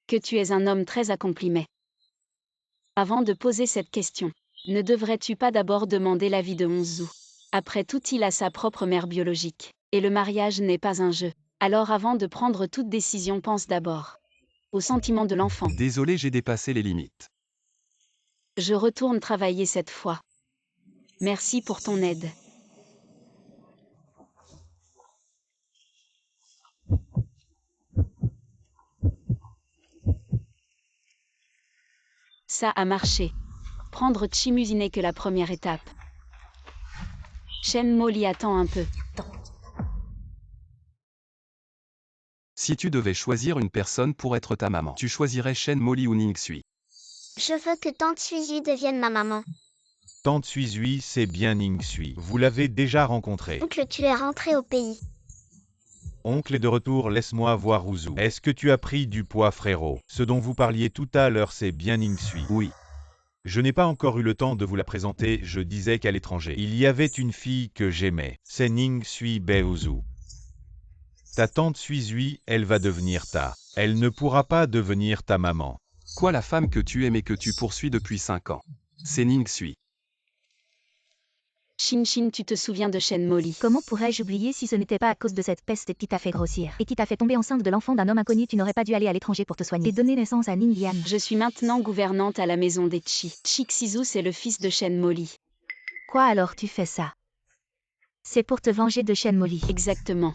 que tu es un homme très accompli, mais avant de poser cette question, ne devrais-tu pas d'abord demander l'avis de Onzu? Après tout, il a sa propre mère biologique. Et le mariage n'est pas un jeu. Alors avant de prendre toute décision, pense d'abord aux sentiments de l'enfant. Désolé, j'ai dépassé les limites. Je retourne travailler cette fois. Merci pour ton aide. Ça a marché. Prendre Chimusi n'est que la première étape. Shen Molly attend un peu. Si tu devais choisir une personne pour être ta maman, tu choisirais Shen Molly ou Ning Sui? Je veux que Tante Suzy devienne ma maman. Tante Suizui, c'est bien Ning Sui. Vous l'avez déjà rencontré. Oncle, tu es rentré au pays. Oncle est de retour, laisse-moi voir Uzu. Est-ce que tu as pris du poids, frérot? Ce dont vous parliez tout à l'heure, c'est bien Ning Sui. Oui. Je n'ai pas encore eu le temps de vous la présenter, je disais qu'à l'étranger, il y avait une fille que j'aimais. C'est Ning Sui Bei Uzu. Ta tante Suizui, elle va devenir Elle ne pourra pas devenir ta maman. Quoi, la femme que tu aimes et que tu poursuis depuis 5 ans? C'est Ning Sui. Shin Shin, tu te souviens de Shen Molly? Comment pourrais-je oublier si ce n'était pas à cause de cette peste qui t'a fait grossir et qui t'a fait tomber enceinte de l'enfant d'un homme inconnu? Tu n'aurais pas dû aller à l'étranger pour te soigner et donner naissance à Ningyan. Je suis maintenant gouvernante à la maison des Chi. Chi Xizu, c'est le fils de Shen Molly. Quoi, alors tu fais ça? C'est pour te venger de Shen Molly. Exactement.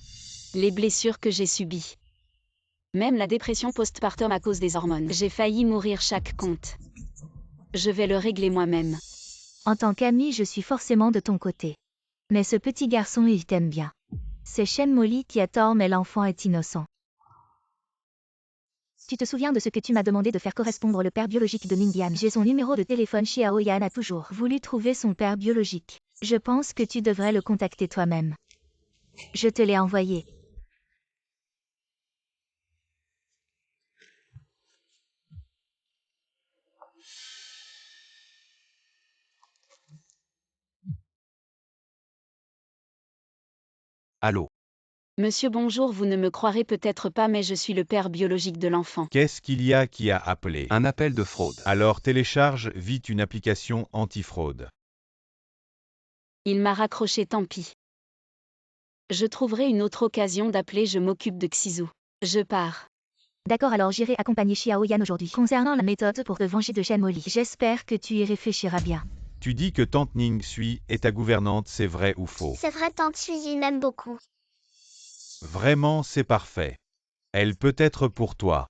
Les blessures que j'ai subies. Même la dépression postpartum à cause des hormones. J'ai failli mourir chaque compte. Je vais le régler moi-même. En tant qu'ami, je suis forcément de ton côté. Mais ce petit garçon, il t'aime bien. C'est Shen Molly qui a tort, mais l'enfant est innocent. Tu te souviens de ce que tu m'as demandé de faire correspondre le père biologique de Ningyan? J'ai son numéro de téléphone. Xiaoyan a toujours voulu trouver son père biologique. Je pense que tu devrais le contacter toi-même. Je te l'ai envoyé. Allô? Monsieur, bonjour, vous ne me croirez peut-être pas, mais je suis le père biologique de l'enfant. Qu'est-ce qu'il y a qui a appelé? Un appel de fraude. Alors télécharge vite une application anti-fraude. Il m'a raccroché, tant pis. Je trouverai une autre occasion d'appeler, je m'occupe de Xizu. Je pars. D'accord, alors j'irai accompagner Xiaoyan aujourd'hui. Concernant la méthode pour te venger de Shen Molly, j'espère que tu y réfléchiras bien. Tu dis que tante Ning Sui est ta gouvernante, c'est vrai ou faux? C'est vrai, Tante Suzy m'aime beaucoup. Vraiment, c'est parfait. Elle peut être pour toi.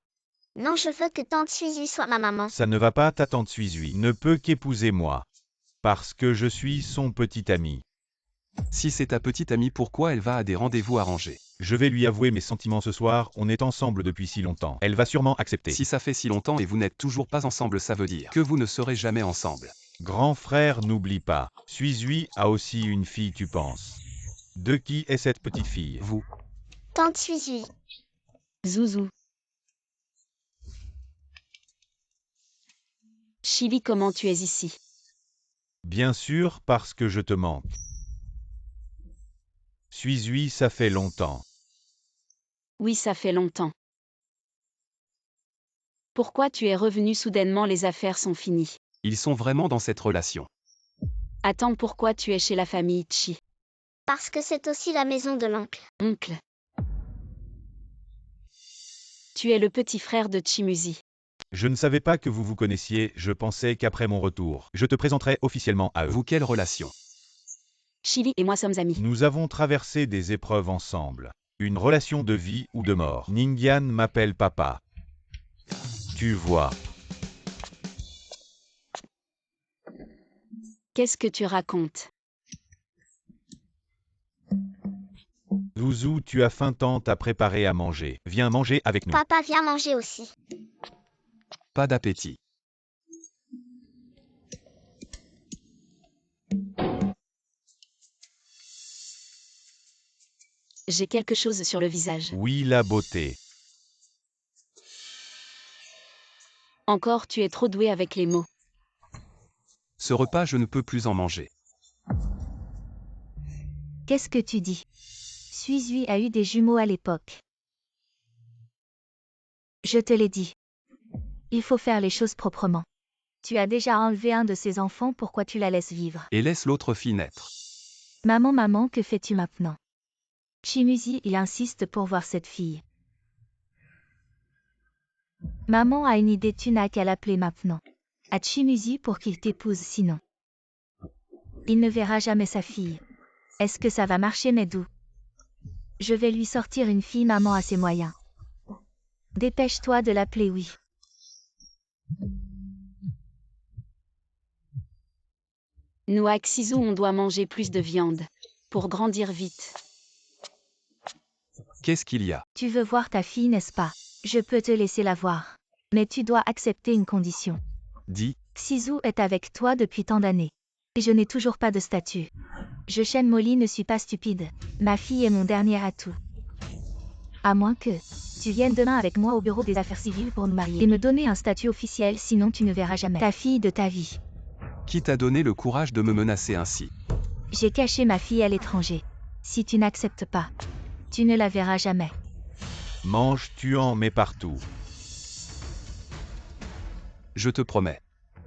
Non, je veux que Tante Suzy soit ma maman. Ça ne va pas, ta tante Suizui ne peut qu'épouser moi. Parce que je suis son petit ami. Si c'est ta petite amie, pourquoi elle va à des rendez-vous arrangés? Je vais lui avouer mes sentiments ce soir, on est ensemble depuis si longtemps. Elle va sûrement accepter. Si ça fait si longtemps et vous n'êtes toujours pas ensemble, ça veut dire que vous ne serez jamais ensemble. Grand frère, n'oublie pas. Suizui a aussi une fille, tu penses. De qui est cette petite fille? Vous. Tante Suzy. Zouzou. Chili, comment tu es ici? Bien sûr, parce que je te manque. Suizui, ça fait longtemps. Oui, ça fait longtemps. Pourquoi tu es revenu soudainement? Les affaires sont finies. Ils sont vraiment dans cette relation. Attends, pourquoi tu es chez la famille Chi? Parce que c'est aussi la maison de l'oncle. Oncle. Tu es le petit frère de Chimuzi. Je ne savais pas que vous vous connaissiez, je pensais qu'après mon retour, je te présenterais officiellement à eux. Vous quelle relation? Chili et moi sommes amis. Nous avons traversé des épreuves ensemble. Une relation de vie ou de mort. Ningyan m'appelle papa. Tu vois. Qu'est-ce que tu racontes? Zouzou, tu as faim, tant à préparer à manger. Viens manger avec nous. Papa vient manger aussi. Pas d'appétit. J'ai quelque chose sur le visage. Oui, la beauté. Encore, tu es trop doué avec les mots. Ce repas, je ne peux plus en manger. Qu'est-ce que tu dis? Suizui a eu des jumeaux à l'époque. Je te l'ai dit. Il faut faire les choses proprement. Tu as déjà enlevé un de ses enfants, pourquoi tu la laisses vivre? Et laisse l'autre fille naître. Maman, que fais-tu maintenant? Chimuzi, il insiste pour voir cette fille. Maman a une idée, tu n'as qu'à l'appeler maintenant. À Chimuzi pour qu'il t'épouse, sinon il ne verra jamais sa fille. Est-ce que ça va marcher, Medou? Je vais lui sortir une fille, maman a ses moyens. Dépêche-toi de l'appeler, oui. Nous à Xizu, on doit manger plus de viande. Pour grandir vite. Qu'est-ce qu'il y a? Tu veux voir ta fille, n'est-ce pas? Je peux te laisser la voir. Mais tu dois accepter une condition. Dis, Xizu est avec toi depuis tant d'années. Et je n'ai toujours pas de statut. Je, Shen Molly, ne suis pas stupide. Ma fille est mon dernier atout. À moins que tu viennes demain avec moi au bureau des affaires civiles pour nous marier et me donner un statut officiel, sinon tu ne verras jamais ta fille de ta vie. qui t'a donné le courage de me menacer ainsi? J'ai caché ma fille à l'étranger. Si tu n'acceptes pas, tu ne la verras jamais. Mange, tu en mets partout. Je te promets.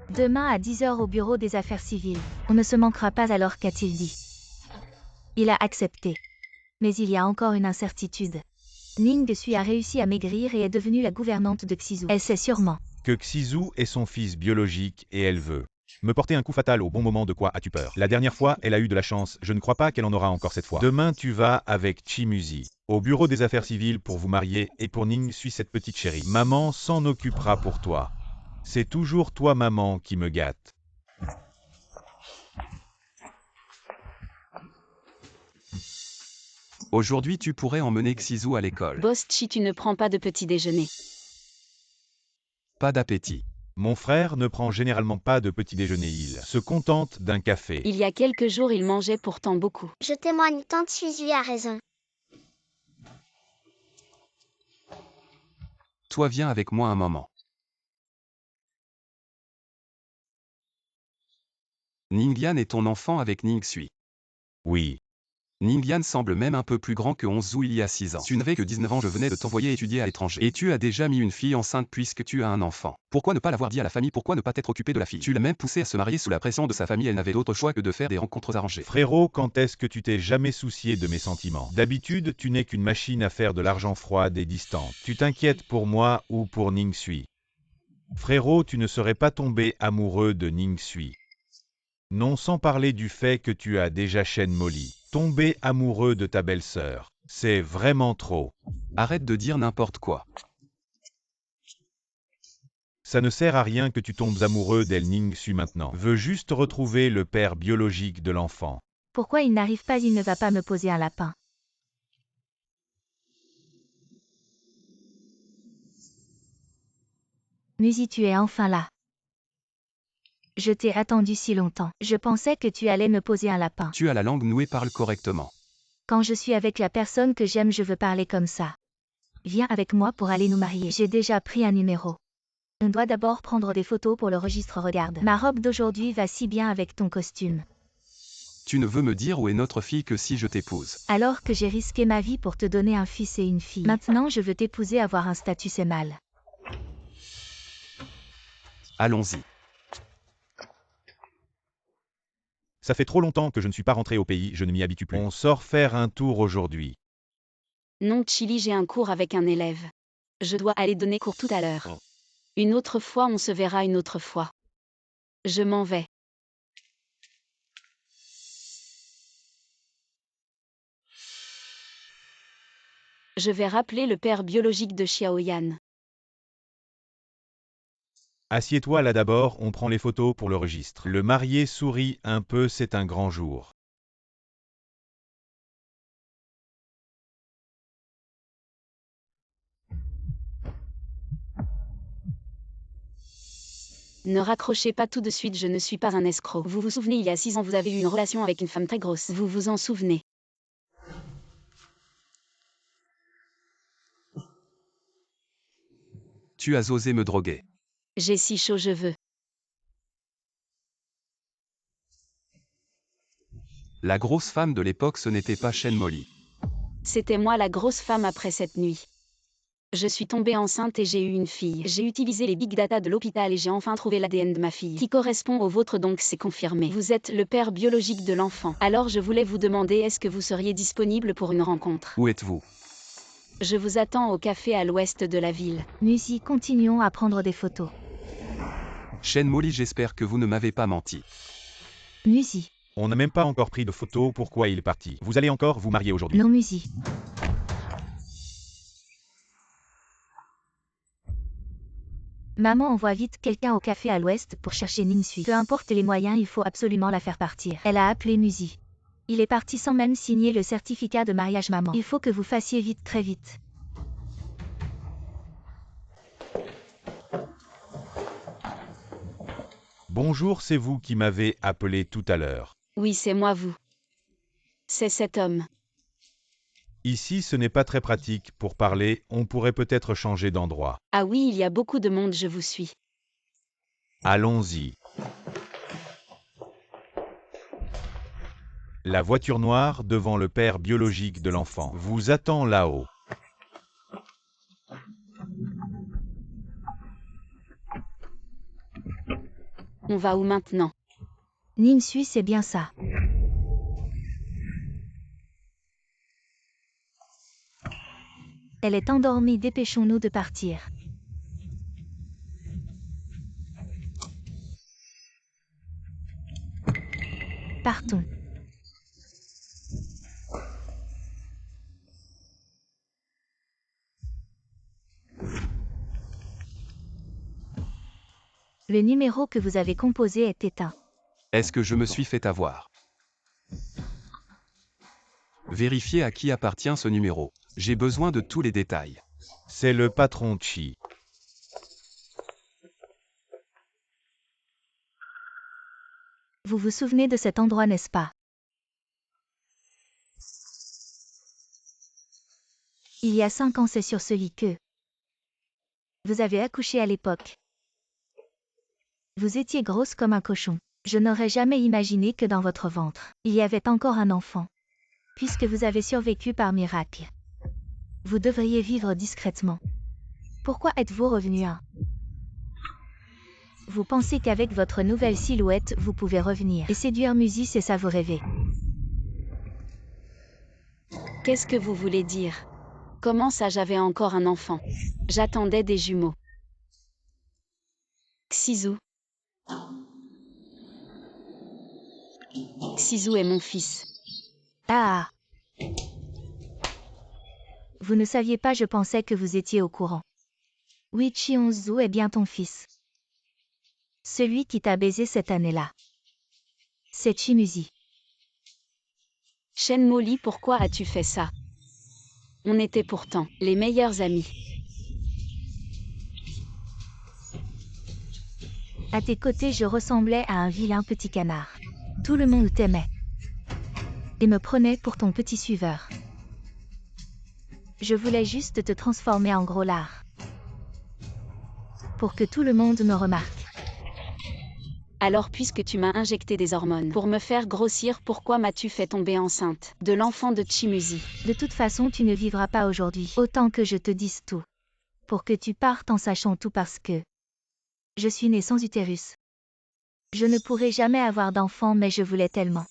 Demain à 10h au bureau des affaires civiles. On ne se manquera pas, alors qu'a-t-il dit? Il a accepté. Mais il y a encore une incertitude. Ning Sui a réussi à maigrir et est devenue la gouvernante de Xizu. Elle sait sûrement Que Xizu est son fils biologique et elle veut me porter un coup fatal au bon moment. De quoi as-tu peur? La dernière fois, elle a eu de la chance, je ne crois pas qu'elle en aura encore cette fois. Demain, tu vas avec Chimuzi au bureau des affaires civiles pour vous marier et pour Ning Sui, cette petite chérie. Maman s'en occupera pour toi. C'est toujours toi, maman, qui me gâte. Aujourd'hui, tu pourrais emmener Xizu à l'école. Boss Chi, tu ne prends pas de petit déjeuner. Pas d'appétit. Mon frère ne prend généralement pas de petit déjeuner, il se contente d'un café. Il y a quelques jours, il mangeait pourtant beaucoup. Je témoigne, tante Suizui a raison. Toi, viens avec moi un moment. Ningyan est ton enfant avec Ning Sui. Oui. Ningyan semble même un peu plus grand que Onzu il y a 6 ans. Tu n'avais que 19 ans, je venais de t'envoyer étudier à l'étranger. Et tu as déjà mis une fille enceinte puisque tu as un enfant. Pourquoi ne pas l'avoir dit à la famille? Pourquoi ne pas t'être occupé de la fille? Tu l'as même poussée à se marier sous la pression de sa famille, elle n'avait d'autre choix que de faire des rencontres arrangées. Frérot, quand est-ce que tu t'es jamais soucié de mes sentiments? D'habitude, tu n'es qu'une machine à faire de l'argent froide et distante. Tu t'inquiètes pour moi ou pour Ning Sui? Frérot, tu ne serais pas tombé amoureux de Ning Sui. Non, sans parler du fait que tu as déjà Shen Molly. Tomber amoureux de ta belle-sœur, c'est vraiment trop. Arrête de dire n'importe quoi. Ça ne sert à rien que tu tombes amoureux d'El Ning Sui maintenant. Veux juste retrouver le père biologique de l'enfant. Pourquoi il n'arrive pas? Il ne va pas me poser un lapin. Muzi, tu es enfin là. Je t'ai attendu si longtemps. Je pensais que tu allais me poser un lapin. Tu as la langue nouée, parle correctement. Quand je suis avec la personne que j'aime, je veux parler comme ça. Viens avec moi pour aller nous marier. J'ai déjà pris un numéro. On doit d'abord prendre des photos pour le registre. Regarde. Ma robe d'aujourd'hui va si bien avec ton costume. Tu ne veux me dire où est notre fille que si je t'épouse. Alors que j'ai risqué ma vie pour te donner un fils et une fille. Maintenant je veux t'épouser, avoir un statut, c'est mal. Allons-y. Ça fait trop longtemps que je ne suis pas rentré au pays, je ne m'y habitue plus. On sort faire un tour aujourd'hui. Non, Chili, j'ai un cours avec un élève. Je dois aller donner cours tout à l'heure. Une autre fois, on se verra une autre fois. Je m'en vais. Je vais rappeler le père biologique de Xiaoyan. Assieds-toi là d'abord, on prend les photos pour le registre. Le marié sourit un peu, c'est un grand jour. Ne raccrochez pas tout de suite, je ne suis pas un escroc. Vous vous souvenez, il y a 6 ans, vous avez eu une relation avec une femme très grosse. Vous vous en souvenez? Tu as osé me droguer. J'ai si chaud, je veux. La grosse femme de l'époque, ce n'était pas Shen Molly. C'était moi la grosse femme après cette nuit. Je suis tombée enceinte et j'ai eu une fille. J'ai utilisé les big data de l'hôpital et j'ai enfin trouvé l'ADN de ma fille, qui correspond au vôtre, donc c'est confirmé. Vous êtes le père biologique de l'enfant. Alors je voulais vous demander, est-ce que vous seriez disponible pour une rencontre? Où êtes-vous? Je vous attends au café à l'ouest de la ville. Musi, continuons à prendre des photos. Shen Molly, j'espère que vous ne m'avez pas menti. Musi. On n'a même pas encore pris de photos, pourquoi il est parti? Vous allez encore vous marier aujourd'hui? Non, Musi. Maman envoie vite quelqu'un au café à l'ouest pour chercher Ningsui. Peu importe les moyens, il faut absolument la faire partir. Elle a appelé Musi. Il est parti sans même signer le certificat de mariage maman. Il faut que vous fassiez vite, très vite. Bonjour, c'est vous qui m'avez appelé tout à l'heure. Oui, c'est moi, vous. C'est cet homme. Ici, ce n'est pas très pratique pour parler, on pourrait peut-être changer d'endroit. Ah oui, il y a beaucoup de monde, je vous suis. Allons-y. La voiture noire devant le père biologique de l'enfant vous attend là-haut. On va où maintenant? Ningsui, c'est bien ça. Elle est endormie, dépêchons-nous de partir. Partons. Le numéro que vous avez composé est éteint. Est-ce que je me suis fait avoir? Vérifiez à qui appartient ce numéro. J'ai besoin de tous les détails. C'est le patron Chi. Vous vous souvenez de cet endroit, n'est-ce pas? Il y a 5 ans, c'est sur ce lit que vous avez accouché à l'époque. Vous étiez grosse comme un cochon. Je n'aurais jamais imaginé que dans votre ventre, il y avait encore un enfant. Puisque vous avez survécu par miracle, vous devriez vivre discrètement. Pourquoi êtes-vous revenu à... Vous pensez qu'avec votre nouvelle silhouette, vous pouvez revenir et séduire Musi, c'est ça vous rêvez? Qu'est-ce que vous voulez dire? Comment ça, j'avais encore un enfant? J'attendais des jumeaux. Xizu. Xizu est mon fils. Ah! Vous ne saviez pas, je pensais que vous étiez au courant. Oui, Chionzu est bien ton fils. Celui qui t'a baisé cette année-là. C'est Chimusi. Shen Molly, pourquoi as-tu fait ça? On était pourtant les meilleurs amis. À tes côtés, je ressemblais à un vilain petit canard. Tout le monde t'aimait. Et me prenait pour ton petit suiveur. Je voulais juste te transformer en gros lard. Pour que tout le monde me remarque. Alors puisque tu m'as injecté des hormones pour me faire grossir, pourquoi m'as-tu fait tomber enceinte de l'enfant de Chimusi? De toute façon, tu ne vivras pas aujourd'hui. Autant que je te dise tout. Pour que tu partes en sachant tout parce que... Je suis née sans utérus. Je ne pourrai jamais avoir d'enfant, mais je voulais tellement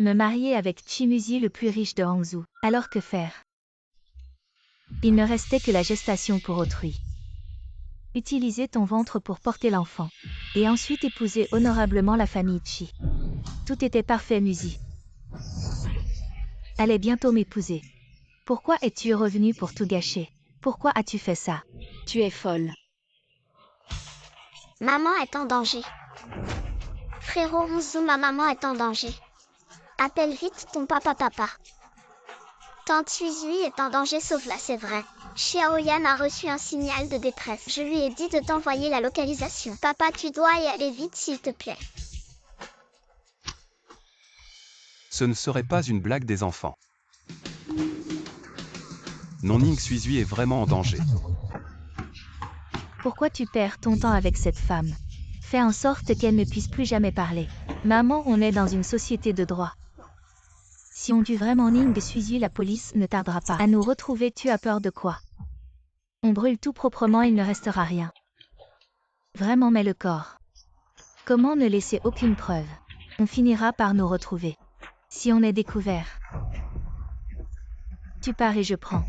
me marier avec Chimusi, le plus riche de Hangzhou. Alors que faire? Il ne restait que la gestation pour autrui. Utiliser ton ventre pour porter l'enfant. Et ensuite épouser honorablement la famille Chi. Tout était parfait, Musi. Allais bientôt m'épouser. Pourquoi es-tu revenu pour tout gâcher? Pourquoi as-tu fait ça? Tu es folle. Maman est en danger. Frérot Onzu, ma maman est en danger. Appelle vite ton papa. Tante Suizui est en danger, sauve-la, c'est vrai. Xiaoyan a reçu un signal de détresse. Je lui ai dit de t'envoyer la localisation. Papa, tu dois y aller vite, s'il te plaît. Ce ne serait pas une blague des enfants. Non, Ning Suizui est vraiment en danger. Pourquoi tu perds ton temps avec cette femme? Fais en sorte qu'elle ne puisse plus jamais parler. Maman, on est dans une société de droit. Si on tue vraiment Ning Suizui, la police ne tardera pas à nous retrouver. Tu as peur de quoi? On brûle tout proprement, il ne restera rien. Vraiment, mais le corps. Comment ne laisser aucune preuve? On finira par nous retrouver. Si on est découvert. Tu pars et je prends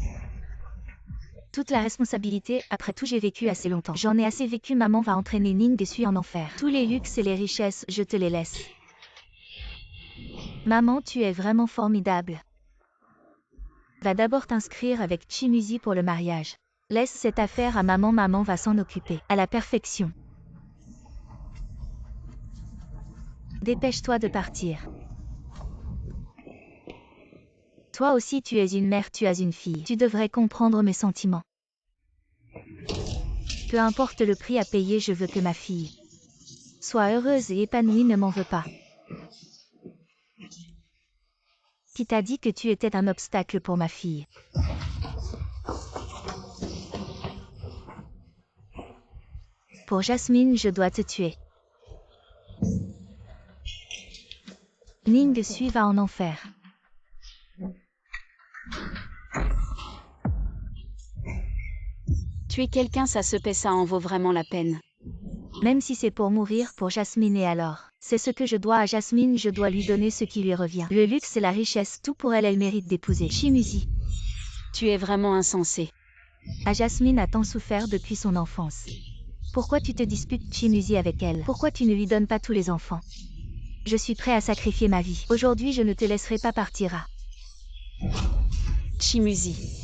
toute la responsabilité. Après tout, j'ai vécu assez longtemps. J'en ai assez vécu. Maman va entraîner Ning Sui en enfer. Tous les luxes et les richesses, je te les laisse. Maman, tu es vraiment formidable. Va d'abord t'inscrire avec Chimuzi pour le mariage. Laisse cette affaire à maman, maman va s'en occuper. À la perfection. Dépêche-toi de partir. Toi aussi tu es une mère, tu as une fille. Tu devrais comprendre mes sentiments. Peu importe le prix à payer, je veux que ma fille soit heureuse et épanouie, ne m'en veux pas. Qui t'a dit que tu étais un obstacle pour ma fille? Pour Jasmine, je dois te tuer. Ning Sui va en enfer. Tuer quelqu'un, ça se paie, ça en vaut vraiment la peine. Même si c'est pour mourir pour Jasmine, et alors? C'est ce que je dois à Jasmine, je dois lui donner ce qui lui revient. Le luxe et la richesse, tout pour elle, elle mérite d'épouser Chimuzi. Tu es vraiment insensé. Jasmine a tant souffert depuis son enfance. Pourquoi tu te disputes Chimuzi avec elle? Pourquoi tu ne lui donnes pas tous les enfants? Je suis prêt à sacrifier ma vie. Aujourd'hui, je ne te laisserai pas partir. Chimuzi.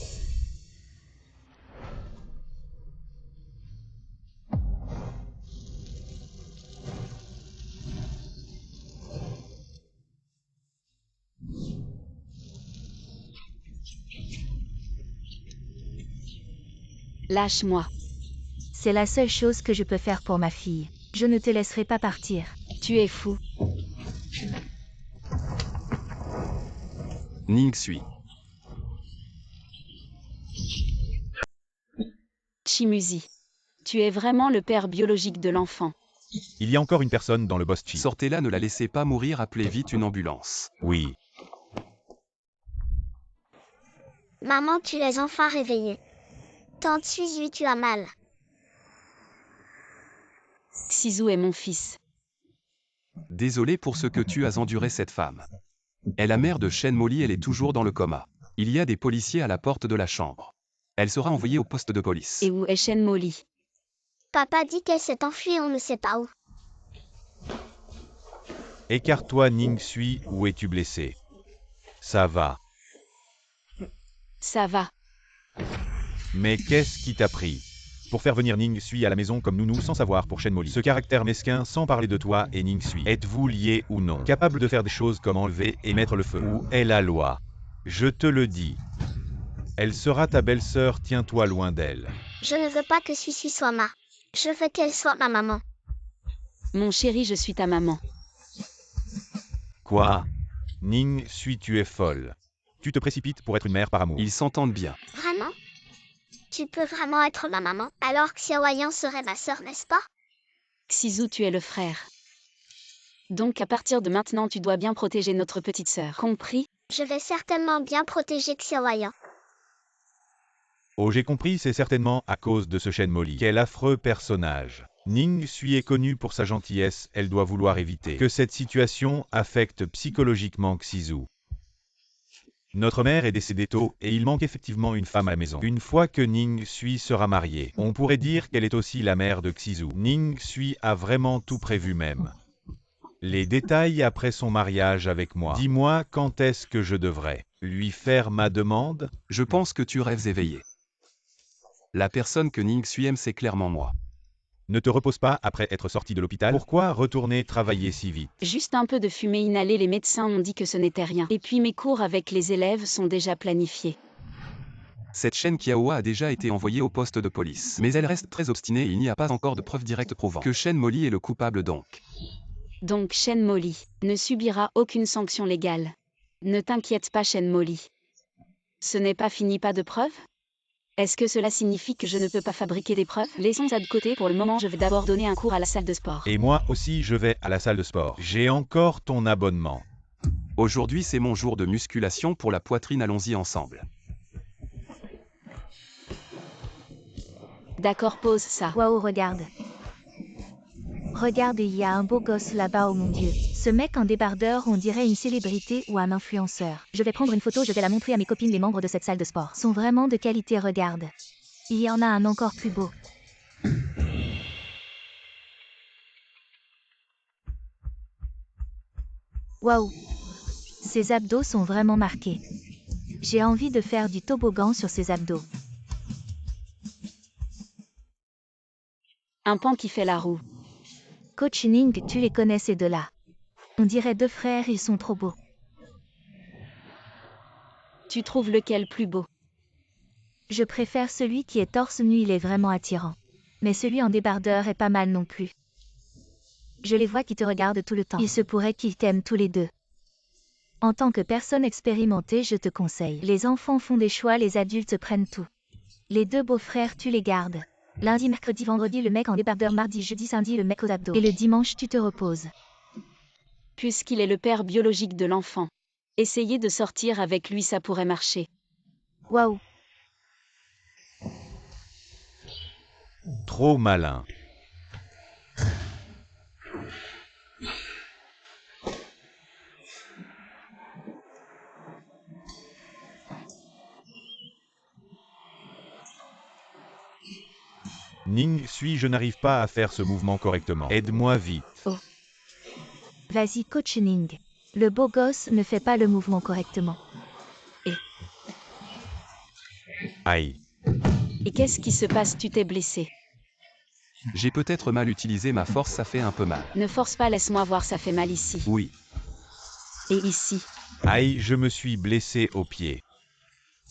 Lâche-moi. C'est la seule chose que je peux faire pour ma fille. Je ne te laisserai pas partir. Tu es fou. Ning Sui. Chimuzi. Tu es vraiment le père biologique de l'enfant. Il y a encore une personne dans le boss Chi. Sortez-la, ne la laissez pas mourir, appelez vite une ambulance. Oui. Maman, tu es enfin réveillée. Tante Suizui, tu as mal. Xizu est mon fils. Désolé pour ce que tu as enduré, cette femme. Elle est la mère de Shen Molly, elle est toujours dans le coma. Il y a des policiers à la porte de la chambre. Elle sera envoyée au poste de police. Et où est Shen Molly? Papa dit qu'elle s'est enfuie, on ne sait pas où. Écarte-toi, Ning Sui, où es-tu blessé? Ça va. Ça va. Mais qu'est-ce qui t'a pris? Pour faire venir Ning Sui à la maison comme nounou sans savoir pour Shen Molly. Ce caractère mesquin sans parler de toi et Ning Sui. Êtes-vous liés ou non? Capable de faire des choses comme enlever et mettre le feu? Où est la loi? Je te le dis. Elle sera ta belle-sœur, tiens-toi loin d'elle. Je ne veux pas que Suizui soit ma. Je veux qu'elle soit ma maman. Mon chéri, je suis ta maman. Quoi? Ning Sui, tu es folle. Tu te précipites pour être une mère par amour. Ils s'entendent bien. Vraiment? Tu peux vraiment être ma maman, alors que Xiaoyan serait ma sœur, n'est-ce pas? Xizu, tu es le frère. Donc à partir de maintenant, tu dois bien protéger notre petite sœur. Compris? Je vais certainement bien protéger Xiaoyan. Oh, j'ai compris, c'est certainement à cause de ce Shen Molly. Quel affreux personnage. Ning Sui est connue pour sa gentillesse, elle doit vouloir éviter que cette situation affecte psychologiquement Xizu. Notre mère est décédée tôt et il manque effectivement une femme à la maison. Une fois que Ning Sui sera mariée, on pourrait dire qu'elle est aussi la mère de Xizu. Ning Sui a vraiment tout prévu même. Les détails après son mariage avec moi. Dis-moi quand est-ce que je devrais lui faire ma demande? Je pense que tu rêves éveillé. La personne que Ning Sui aime, c'est clairement moi. Ne te repose pas après être sorti de l'hôpital. Pourquoi retourner travailler si vite? Juste un peu de fumée inhalée, les médecins ont dit que ce n'était rien. Et puis mes cours avec les élèves sont déjà planifiés. Cette Shen Qiaohua a déjà été envoyée au poste de police. Mais elle reste très obstinée et il n'y a pas encore de preuves directes prouvant que Shen Molly est le coupable donc. Donc Shen Molly ne subira aucune sanction légale. Ne t'inquiète pas Shen Molly. Ce n'est pas fini, pas de preuves? Est-ce que cela signifie que je ne peux pas fabriquer des preuves? Laissons ça de côté pour le moment, je vais d'abord donner un cours à la salle de sport. Et moi aussi je vais à la salle de sport. J'ai encore ton abonnement. Aujourd'hui c'est mon jour de musculation pour la poitrine, allons-y ensemble. D'accord, pose ça. Waouh, regarde. Regarde, il y a un beau gosse là-bas, oh mon Dieu. Ce mec en débardeur, on dirait une célébrité ou un influenceur. Je vais prendre une photo, je vais la montrer à mes copines, les membres de cette salle de sport. Sont vraiment de qualité, regarde. Il y en a un encore plus beau. Waouh. Ses abdos sont vraiment marqués. J'ai envie de faire du toboggan sur ses abdos. Un pan qui fait la roue. Coach Ning, tu les connais ces deux-là. On dirait deux frères, ils sont trop beaux. Tu trouves lequel plus beau? Je préfère celui qui est torse nu, il est vraiment attirant. Mais celui en débardeur est pas mal non plus. Je les vois qui te regardent tout le temps. Il se pourrait qu'ils t'aiment tous les deux. En tant que personne expérimentée, je te conseille. Les enfants font des choix, les adultes prennent tout. Les deux beaux-frères, tu les gardes. Lundi, mercredi, vendredi, le mec en débardeur, mardi, jeudi, samedi, le mec aux abdos. Et le dimanche, tu te reposes. Puisqu'il est le père biologique de l'enfant. Essayer de sortir avec lui, ça pourrait marcher. Waouh. Trop malin. Ning Sui, je n'arrive pas à faire ce mouvement correctement. Aide-moi vite. Oh. Vas-y, coach Ning. Le beau gosse ne fait pas le mouvement correctement. Aïe. Et qu'est-ce qui se passe? Tu t'es blessé. J'ai peut-être mal utilisé ma force, ça fait un peu mal. Ne force pas, laisse-moi voir, ça fait mal ici. Oui. Et ici. Aïe, je me suis blessé au pied.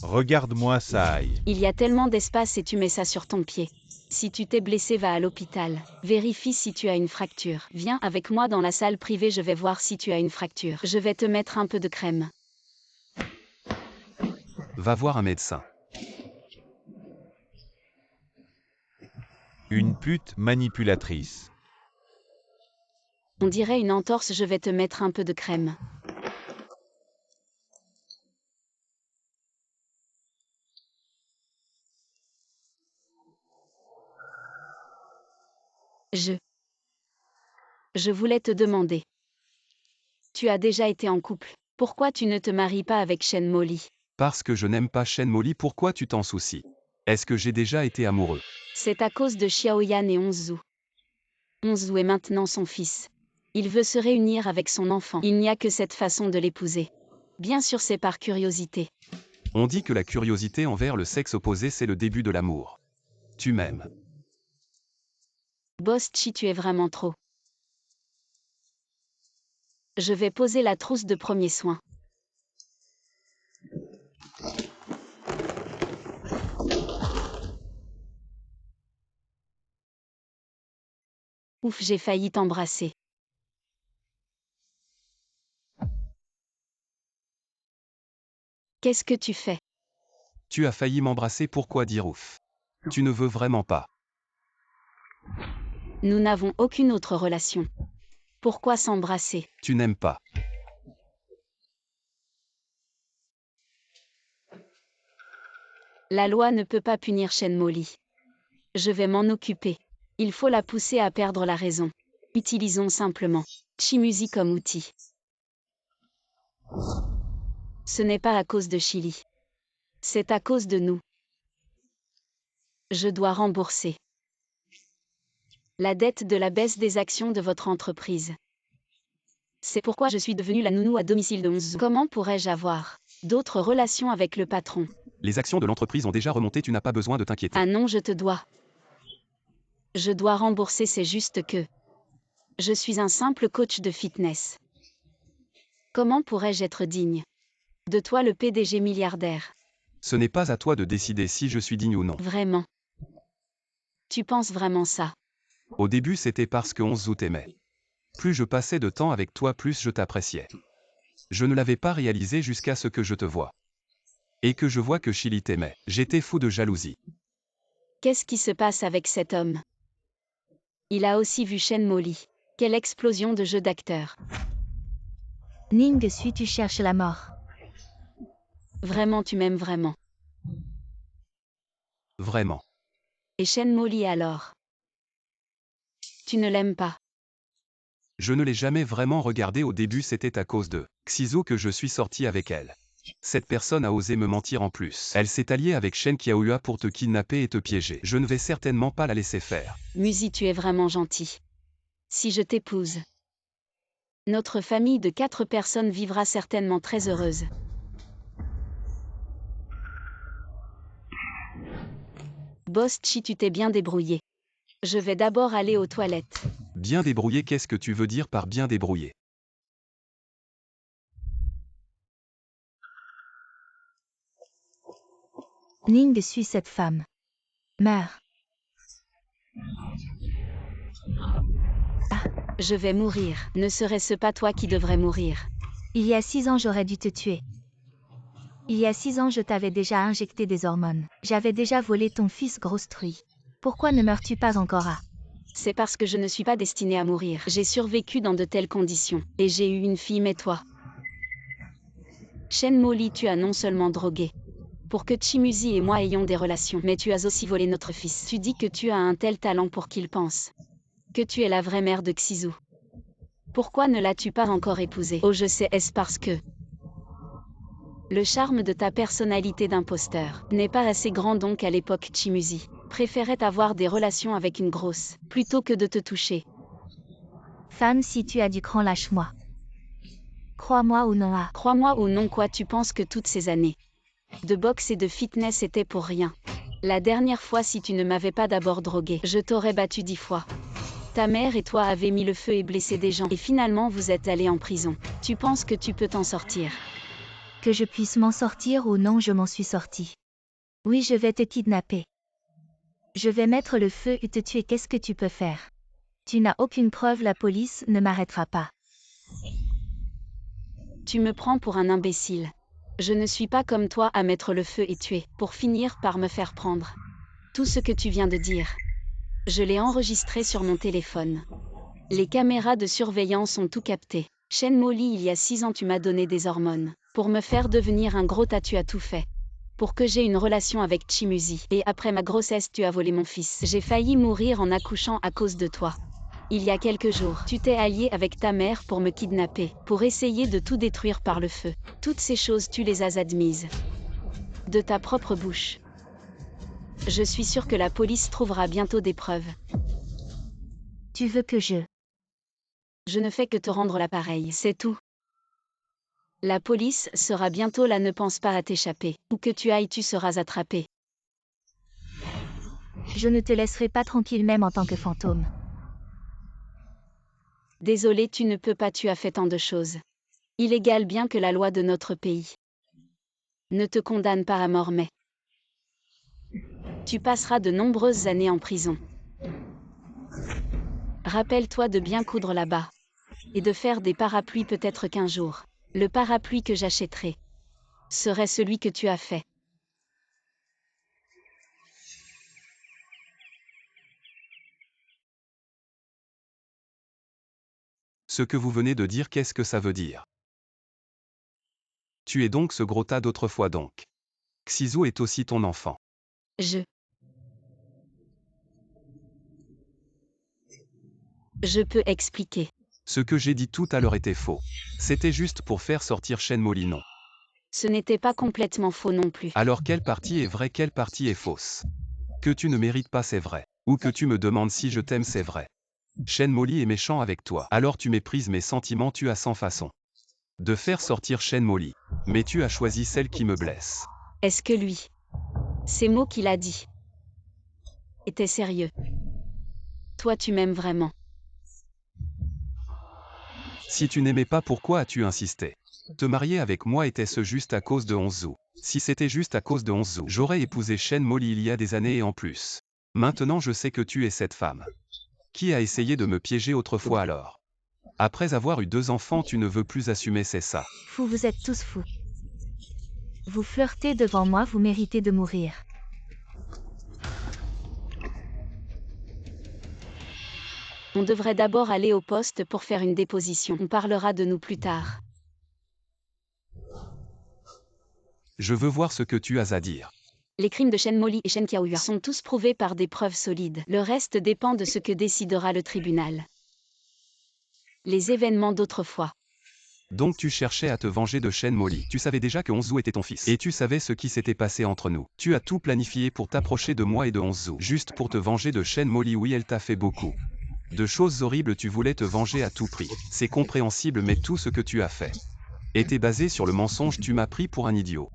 Regarde-moi ça, aïe. Il y a tellement d'espace et tu mets ça sur ton pied. Si tu t'es blessé, va à l'hôpital. Vérifie si tu as une fracture. Viens avec moi dans la salle privée, je vais voir si tu as une fracture. Je vais te mettre un peu de crème. Va voir un médecin. Une pute manipulatrice. On dirait une entorse, je vais te mettre un peu de crème. Je voulais te demander. Tu as déjà été en couple. Pourquoi tu ne te maries pas avec Shen Molly? Parce que je n'aime pas Shen Molly, pourquoi tu t'en soucies? Est-ce que j'ai déjà été amoureux? C'est à cause de Xiaoyan et Onzu. Onzu est maintenant son fils. Il veut se réunir avec son enfant. Il n'y a que cette façon de l'épouser. Bien sûr, c'est par curiosité. On dit que la curiosité envers le sexe opposé, c'est le début de l'amour. Tu m'aimes. Boss Chi, tu es vraiment trop. Je vais poser la trousse de premiers soins. Ouf, j'ai failli t'embrasser. Qu'est-ce que tu fais? Tu as failli m'embrasser, pourquoi dire ouf? Tu ne veux vraiment pas. Nous n'avons aucune autre relation. Pourquoi s'embrasser? Tu n'aimes pas. La loi ne peut pas punir Shen Molly. Je vais m'en occuper. Il faut la pousser à perdre la raison. Utilisons simplement Chimusi comme outil. Ce n'est pas à cause de Chili. C'est à cause de nous. Je dois rembourser la dette de la baisse des actions de votre entreprise. C'est pourquoi je suis devenue la nounou à domicile de Onzu. Comment pourrais-je avoir d'autres relations avec le patron? Les actions de l'entreprise ont déjà remonté, tu n'as pas besoin de t'inquiéter. Ah non, je te dois. Je dois rembourser, c'est juste que je suis un simple coach de fitness. Comment pourrais-je être digne de toi, le PDG milliardaire? Ce n'est pas à toi de décider si je suis digne ou non. Vraiment? Tu penses vraiment ça? Au début, c'était parce que Onzu t'aimait. Plus je passais de temps avec toi, plus je t'appréciais. Je ne l'avais pas réalisé jusqu'à ce que je te vois. Et que je vois que Chili t'aimait. J'étais fou de jalousie. Qu'est-ce qui se passe avec cet homme? Il a aussi vu Shen Molly. Quelle explosion de jeu d'acteur. Ning Sui, tu cherches la mort. Vraiment, tu m'aimes vraiment. Vraiment. Et Shen Molly alors? Tu ne l'aimes pas? Je ne l'ai jamais vraiment regardée au début, c'était à cause de Xizu que je suis sorti avec elle. Cette personne a osé me mentir en plus. Elle s'est alliée avec Shen Qiaohua pour te kidnapper et te piéger. Je ne vais certainement pas la laisser faire. Musi, tu es vraiment gentil. Si je t'épouse, notre famille de 4 personnes vivra certainement très heureuse. Boss Chi, tu t'es bien débrouillé. Je vais d'abord aller aux toilettes. Bien débrouillé, qu'est-ce que tu veux dire par bien débrouillé? Ning Sui, cette femme. Meurs. Je vais mourir. Ne serait-ce pas toi qui devrais mourir? Il y a 6 ans, j'aurais dû te tuer. Il y a 6 ans, je t'avais déjà injecté des hormones. J'avais déjà volé ton fils, grosse truie. Pourquoi ne meurs-tu pas encore à? C'est parce que je ne suis pas destinée à mourir. J'ai survécu dans de telles conditions. Et j'ai eu une fille, mais toi? Shen Molly, tu as non seulement drogué pour que Chimuzi et moi ayons des relations, mais tu as aussi volé notre fils. Tu dis que tu as un tel talent pour qu'il pense que tu es la vraie mère de Xizu. Pourquoi ne l'as-tu pas encore épousée? Oh, je sais, est-ce parce que le charme de ta personnalité d'imposteur n'est pas assez grand, donc à l'époque Chimuzi préférait avoir des relations avec une grosse, plutôt que de te toucher. Femme, si tu as du cran, lâche-moi. Crois-moi ou non à. Crois-moi ou non, quoi, tu penses que toutes ces années de boxe et de fitness étaient pour rien? La dernière fois, si tu ne m'avais pas d'abord drogué, je t'aurais battu 10 fois. Ta mère et toi avez mis le feu et blessé des gens, et finalement vous êtes allés en prison. Tu penses que tu peux t'en sortir? Que je puisse m'en sortir ou non, je m'en suis sorti. Oui, je vais te kidnapper. Je vais mettre le feu et te tuer, qu'est-ce que tu peux faire? Tu n'as aucune preuve, la police ne m'arrêtera pas. Tu me prends pour un imbécile. Je ne suis pas comme toi à mettre le feu et tuer, pour finir par me faire prendre. Tout ce que tu viens de dire, je l'ai enregistré sur mon téléphone. Les caméras de surveillance ont tout capté. Shen Molly, il y a 6 ans, tu m'as donné des hormones pour me faire devenir un gros tas, tu as tout fait pour que j'ai une relation avec Chimuzi. Et après ma grossesse, tu as volé mon fils. J'ai failli mourir en accouchant à cause de toi. Il y a quelques jours, tu t'es allié avec ta mère pour me kidnapper, pour essayer de tout détruire par le feu. Toutes ces choses, tu les as admises de ta propre bouche. Je suis sûre que la police trouvera bientôt des preuves. Tu veux que je ne fais que te rendre l'appareil, c'est tout. La police sera bientôt là, ne pense pas à t'échapper. Où que tu ailles, tu seras attrapé. Je ne te laisserai pas tranquille même en tant que fantôme. Désolé, tu ne peux pas, tu as fait tant de choses illégales bien que la loi de notre pays ne te condamne pas à mort, mais tu passeras de nombreuses années en prison. Rappelle-toi de bien coudre là-bas et de faire des parapluies, peut-être qu'un jour, le parapluie que j'achèterai serait celui que tu as fait. Ce que vous venez de dire, qu'est-ce que ça veut dire? Tu es donc ce gros tas d'autrefois donc. Xizu est aussi ton enfant. Je peux expliquer. Ce que j'ai dit tout à l'heure était faux. C'était juste pour faire sortir Shen Molly, non. Ce n'était pas complètement faux non plus. Alors quelle partie est vraie, quelle partie est fausse? Que tu ne mérites pas, c'est vrai. Ou que tu me demandes si je t'aime, c'est vrai. Shen Molly est méchant avec toi. Alors tu méprises mes sentiments, tu as 100 façons de faire sortir Shen Molly. Mais tu as choisi celle qui me blesse. Est-ce que lui, ces mots qu'il a dit, étaient sérieux? Toi tu m'aimes vraiment. Si tu n'aimais pas, pourquoi as-tu insisté? Te marier avec moi était-ce juste à cause de Onzu? Si c'était juste à cause de Onzu, j'aurais épousé Shen Molly il y a des années et en plus. Maintenant je sais que tu es cette femme. Qui a essayé de me piéger autrefois alors? Après avoir eu 2 enfants, tu ne veux plus assumer, c'est ça? Fou, vous êtes tous fous. Vous flirtez devant moi, vous méritez de mourir. On devrait d'abord aller au poste pour faire une déposition. On parlera de nous plus tard. Je veux voir ce que tu as à dire. Les crimes de Shen Molly et Shen Qiaoyue sont tous prouvés par des preuves solides. Le reste dépend de ce que décidera le tribunal. Les événements d'autrefois. Donc tu cherchais à te venger de Shen Molly. Tu savais déjà que Onzu était ton fils. Et tu savais ce qui s'était passé entre nous. Tu as tout planifié pour t'approcher de moi et de Onzu. Juste pour te venger de Shen Molly. Oui, elle t'a fait beaucoup de choses horribles, tu voulais te venger à tout prix. C'est compréhensible, mais tout ce que tu as fait était basé sur le mensonge, tu m'as pris pour un idiot.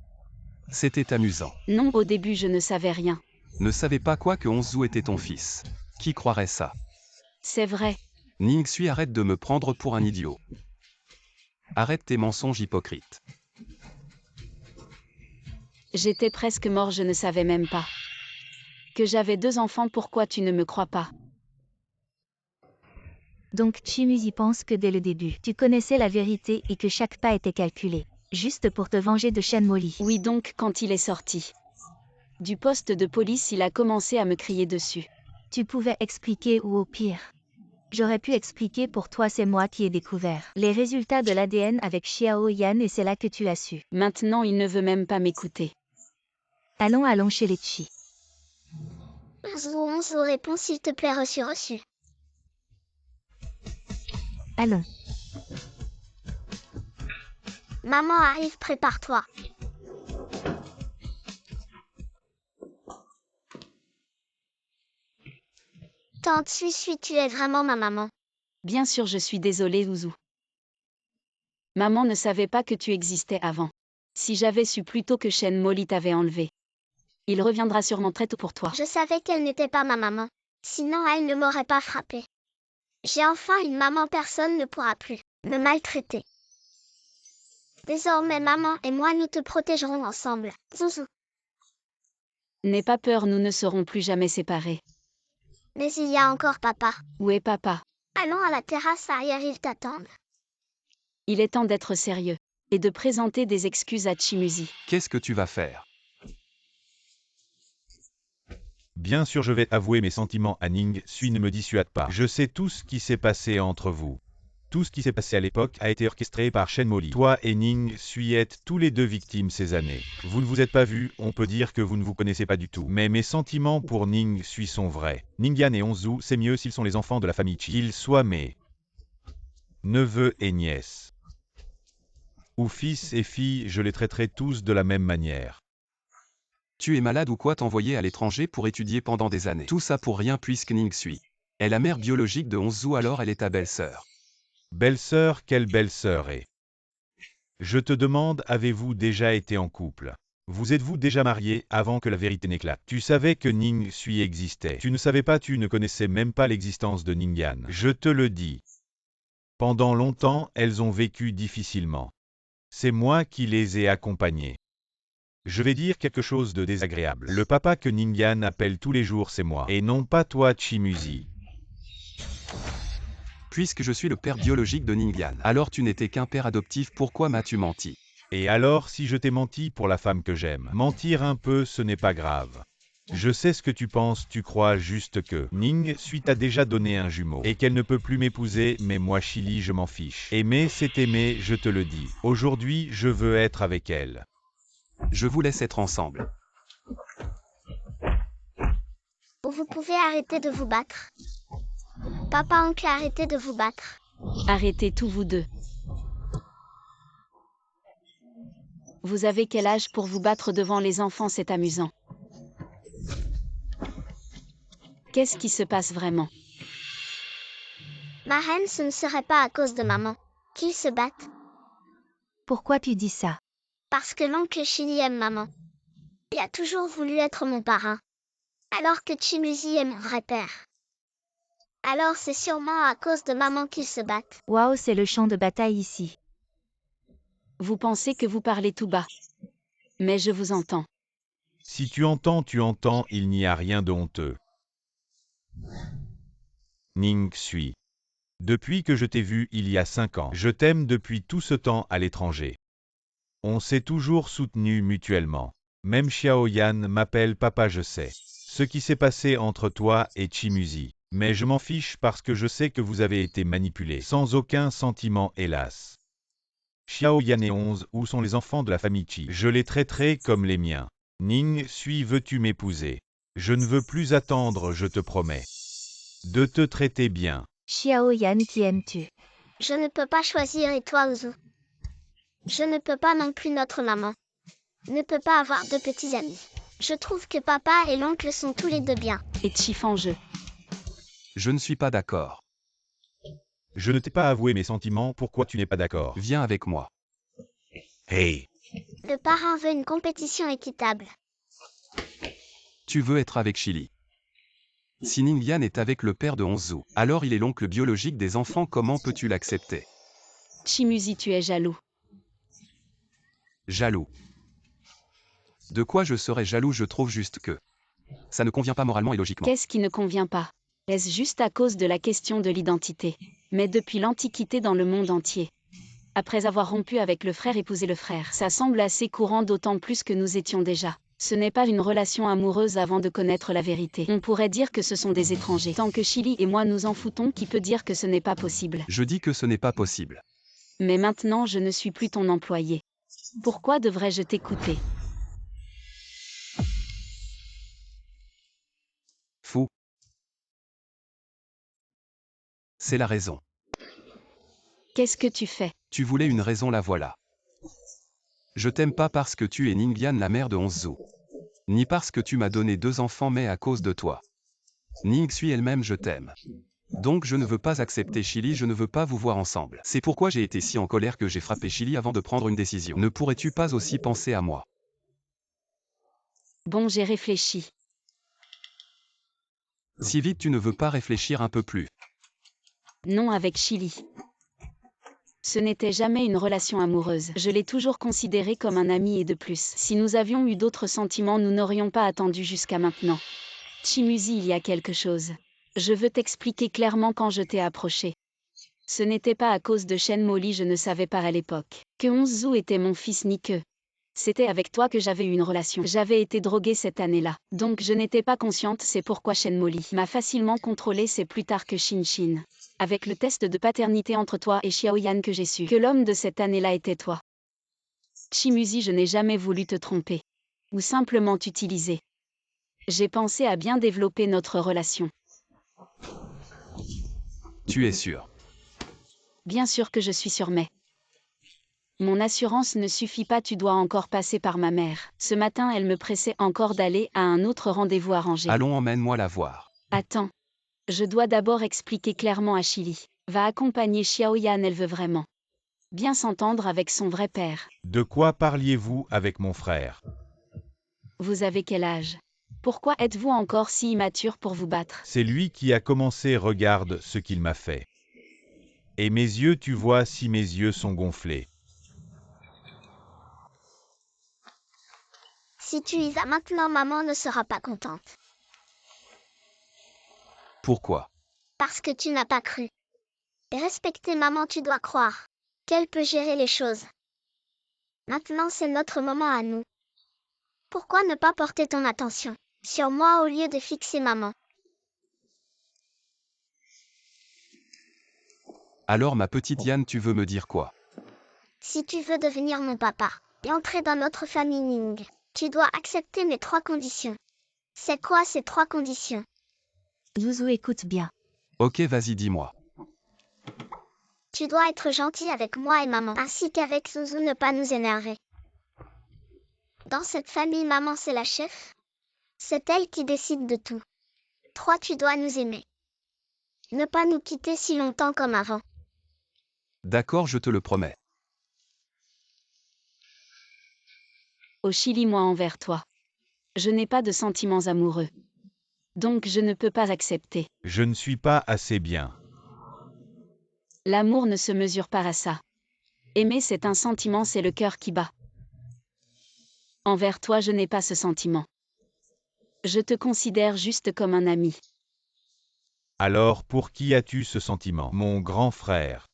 C'était amusant. Non, au début je ne savais rien. Ne savais pas quoi que Onzu était ton fils. Qui croirait ça? C'est vrai. Ningsui, arrête de me prendre pour un idiot. Arrête tes mensonges hypocrites. J'étais presque mort, je ne savais même pas que j'avais 2 enfants, pourquoi tu ne me crois pas? Donc Chimuzi pense que dès le début, tu connaissais la vérité et que chaque pas était calculé, juste pour te venger de Shen Molly. Oui, donc quand il est sorti du poste de police, il a commencé à me crier dessus. Tu pouvais expliquer ou au pire, j'aurais pu expliquer pour toi, c'est moi qui ai découvert les résultats de l'ADN avec Xiao Yan et c'est là que tu as su. Maintenant il ne veut même pas m'écouter. Allons chez les Chi. Onzu répond s'il te plaît, reçu. Allons. Maman arrive, prépare-toi. Tante, suis, tu es vraiment ma maman. Bien sûr, je suis désolée, Ouzou. Maman ne savait pas que tu existais avant. Si j'avais su plus tôt que Shen Molly t'avait enlevé, il reviendra sûrement très tôt pour toi. Je savais qu'elle n'était pas ma maman. Sinon, elle ne m'aurait pas frappée. J'ai enfin une maman, personne ne pourra plus me maltraiter. Désormais, maman et moi, nous te protégerons ensemble. Zouzou. N'aie pas peur, nous ne serons plus jamais séparés. Mais il y a encore papa. Où est papa? Allons à la terrasse arrière, ils t'attendent. Il est temps d'être sérieux et de présenter des excuses à Chimuzi. Qu'est-ce que tu vas faire? Bien sûr, je vais avouer mes sentiments à Ningsui, ne me dissuade pas. Je sais tout ce qui s'est passé entre vous. Tout ce qui s'est passé à l'époque a été orchestré par Shen Molly. Toi et Ningsui êtes tous les 2 victimes ces années. Vous ne vous êtes pas vus, on peut dire que vous ne vous connaissez pas du tout. Mais mes sentiments pour Ningsui sont vrais. Ningyan et Onzu, c'est mieux s'ils sont les enfants de la famille Chi. Qu'ils soient mes neveux et nièces. Ou fils et filles, je les traiterai tous de la même manière. Tu es malade ou quoi? T'envoyer à l'étranger pour étudier pendant des années. Tout ça pour rien puisque Ningsui est la mère biologique de Onzu, alors elle est ta belle-sœur. Belle-sœur, quelle belle-sœur est? Je te demande, avez-vous déjà été en couple? Vous êtes-vous déjà mariés avant que la vérité n'éclate? Tu savais que Ningsui existait. Tu ne savais pas, tu ne connaissais même pas l'existence de Ningyan. Je te le dis. Pendant longtemps, elles ont vécu difficilement. C'est moi qui les ai accompagnées. Je vais dire quelque chose de désagréable. Le papa que Ningyan appelle tous les jours, c'est moi, et non pas toi, Chimuzi. Puisque je suis le père biologique de Ningyan, alors tu n'étais qu'un père adoptif, pourquoi m'as-tu menti? Et alors, si je t'ai menti pour la femme que j'aime, mentir un peu, ce n'est pas grave. Je sais ce que tu penses, tu crois juste que Ningsui t'a déjà donné un jumeau, et qu'elle ne peut plus m'épouser, mais moi Chili, je m'en fiche. Aimer, c'est aimer, je te le dis. Aujourd'hui, je veux être avec elle. Je vous laisse être ensemble. Vous pouvez arrêter de vous battre. Papa, oncle, arrêtez de vous battre. Arrêtez tous vous deux. Vous avez quel âge pour vous battre devant les enfants? C'est amusant. Qu'est-ce qui se passe vraiment? Ma reine, ce ne serait pas à cause de maman qu'ils se battent, Pourquoi tu dis ça? parce que l'oncle Chili aime maman. Il a toujours voulu être mon parrain, alors que Chimuzi est mon vrai père. Alors c'est sûrement à cause de maman qu'ils se battent. Waouh, c'est le champ de bataille ici. Vous pensez que vous parlez tout bas. Mais je vous entends. Si tu entends, il n'y a rien de honteux. Ning Sui. Depuis que je t'ai vu il y a 5 ans, je t'aime depuis tout ce temps à l'étranger. On s'est toujours soutenus mutuellement. Même Xiaoyan m'appelle papa, je sais ce qui s'est passé entre toi et Chimuzi. Mais je m'en fiche parce que je sais que vous avez été manipulés, sans aucun sentiment hélas. Xiaoyan et 11, où sont les enfants de la famille Chi? Je les traiterai comme les miens. Ning Sui, veux-tu m'épouser? Je ne veux plus attendre, je te promets. De te traiter bien. Xiaoyan, qui aimes-tu? Je ne peux pas choisir et toi, Ozu? Je ne peux pas non plus, notre maman ne peut pas avoir de petits amis. Je trouve que papa et l'oncle sont tous les deux bien. Et Chi en jeu. Je ne suis pas d'accord. Je ne t'ai pas avoué mes sentiments, pourquoi tu n'es pas d'accord? Viens avec moi. Hey! Le parrain veut une compétition équitable. Tu veux être avec Chili. Si Ningyan est avec le père de Onzu, alors il est l'oncle biologique des enfants, comment peux-tu l'accepter? Chimuzi, tu es jaloux. Jaloux. De quoi je serais jaloux? Je trouve juste que ça ne convient pas moralement et logiquement. Qu'est-ce qui ne convient pas? Est-ce juste à cause de la question de l'identité? Mais depuis l'Antiquité dans le monde entier. Après avoir rompu avec le frère, épouser le frère, ça semble assez courant, d'autant plus que nous étions déjà. Ce n'est pas une relation amoureuse avant de connaître la vérité. On pourrait dire que ce sont des étrangers. Tant que Chili et moi nous en foutons, qui peut dire que ce n'est pas possible? Je dis que ce n'est pas possible. Mais maintenant je ne suis plus ton employé. Pourquoi devrais-je t'écouter? Fou. C'est la raison. Qu'est-ce que tu fais? Tu voulais une raison, la voilà. Je t'aime pas parce que tu es Ningyan, la mère de Onzu. Ni parce que tu m'as donné 2 enfants, mais à cause de toi. Ning Sui elle-même, je t'aime. Donc je ne veux pas accepter Chili, je ne veux pas vous voir ensemble. C'est pourquoi j'ai été si en colère que j'ai frappé Chili avant de prendre une décision. Ne pourrais-tu pas aussi penser à moi? Bon, j'ai réfléchi. Si vite, tu ne veux pas réfléchir un peu plus? Non, avec Chili. Ce n'était jamais une relation amoureuse. Je l'ai toujours considéré comme un ami, et de plus, si nous avions eu d'autres sentiments, nous n'aurions pas attendu jusqu'à maintenant. Chimuzi, il y a quelque chose. Je veux t'expliquer clairement. Quand je t'ai approché, ce n'était pas à cause de Shen Molly, je ne savais pas à l'époque que Onzu était mon fils ni que c'était avec toi que j'avais eu une relation. J'avais été droguée cette année-là, donc je n'étais pas consciente. C'est pourquoi Shen Molly m'a facilement contrôlée. C'est plus tard que Shin, avec le test de paternité entre toi et Xiaoyan, que j'ai su que l'homme de cette année-là était toi. Chimuzi, je n'ai jamais voulu te tromper ou simplement t'utiliser. J'ai pensé à bien développer notre relation. Tu es sûr? Bien sûr que je suis sûre, mais mon assurance ne suffit pas, tu dois encore passer par ma mère. Ce matin, elle me pressait encore d'aller à un autre rendez-vous arrangé. Allons, emmène-moi la voir. Attends. Je dois d'abord expliquer clairement à Chili. Va accompagner Xiaoyan, elle veut vraiment bien s'entendre avec son vrai père. De quoi parliez-vous avec mon frère? Vous avez quel âge? Pourquoi êtes-vous encore si immature pour vous battre? C'est lui qui a commencé, regarde ce qu'il m'a fait. Et mes yeux, tu vois si mes yeux sont gonflés. Si tu y vas maintenant, maman ne sera pas contente. Pourquoi? Parce que tu n'as pas cru. Et respecter maman, tu dois croire qu'elle peut gérer les choses. Maintenant, c'est notre moment à nous. Pourquoi ne pas porter ton attention sur moi au lieu de fixer maman? Alors ma petite Yann, tu veux me dire quoi? Si tu veux devenir mon papa et entrer dans notre famille Ning, tu dois accepter mes 3 conditions. C'est quoi ces 3 conditions? Zuzu, écoute bien. Ok, vas-y, dis-moi. Tu dois être gentil avec moi et maman, ainsi qu'avec Zuzu, ne pas nous énerver. Dans cette famille, maman c'est la chef. C'est elle qui décide de tout. 3. Tu dois nous aimer. Ne pas nous quitter si longtemps comme avant. D'accord, je te le promets. Au Chili, moi envers toi. Je n'ai pas de sentiments amoureux. Donc je ne peux pas accepter. Je ne suis pas assez bien. L'amour ne se mesure pas à ça. Aimer, c'est un sentiment, c'est le cœur qui bat. Envers toi, je n'ai pas ce sentiment. Je te considère juste comme un ami. Alors pour qui as-tu ce sentiment? Mon grand frère.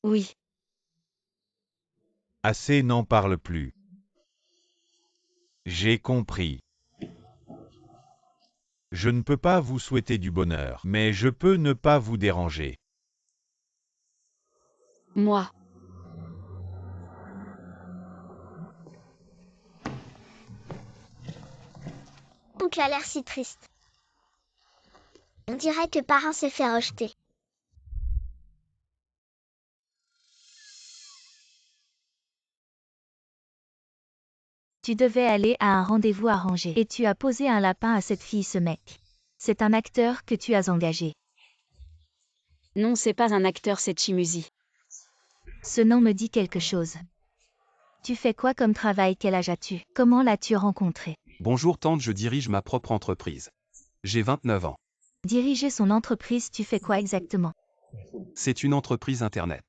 Oui, Assez, n'en parle plus. J'ai compris. Je ne peux pas vous souhaiter du bonheur, mais je peux ne pas vous déranger. moi. Oncle a l'air si triste. On dirait que parrain s'est fait rejeter. Tu devais aller à un rendez-vous arrangé et tu as posé un lapin à cette fille, ce mec. C'est un acteur que tu as engagé. Non, c'est pas un acteur, c'est Chimuzi. Ce nom me dit quelque chose. Tu fais quoi comme travail? Quel âge as-tu? Comment l'as-tu rencontré? Bonjour tante, je dirige ma propre entreprise. J'ai 29 ans. Diriger son entreprise, tu fais quoi exactement? C'est une entreprise internet.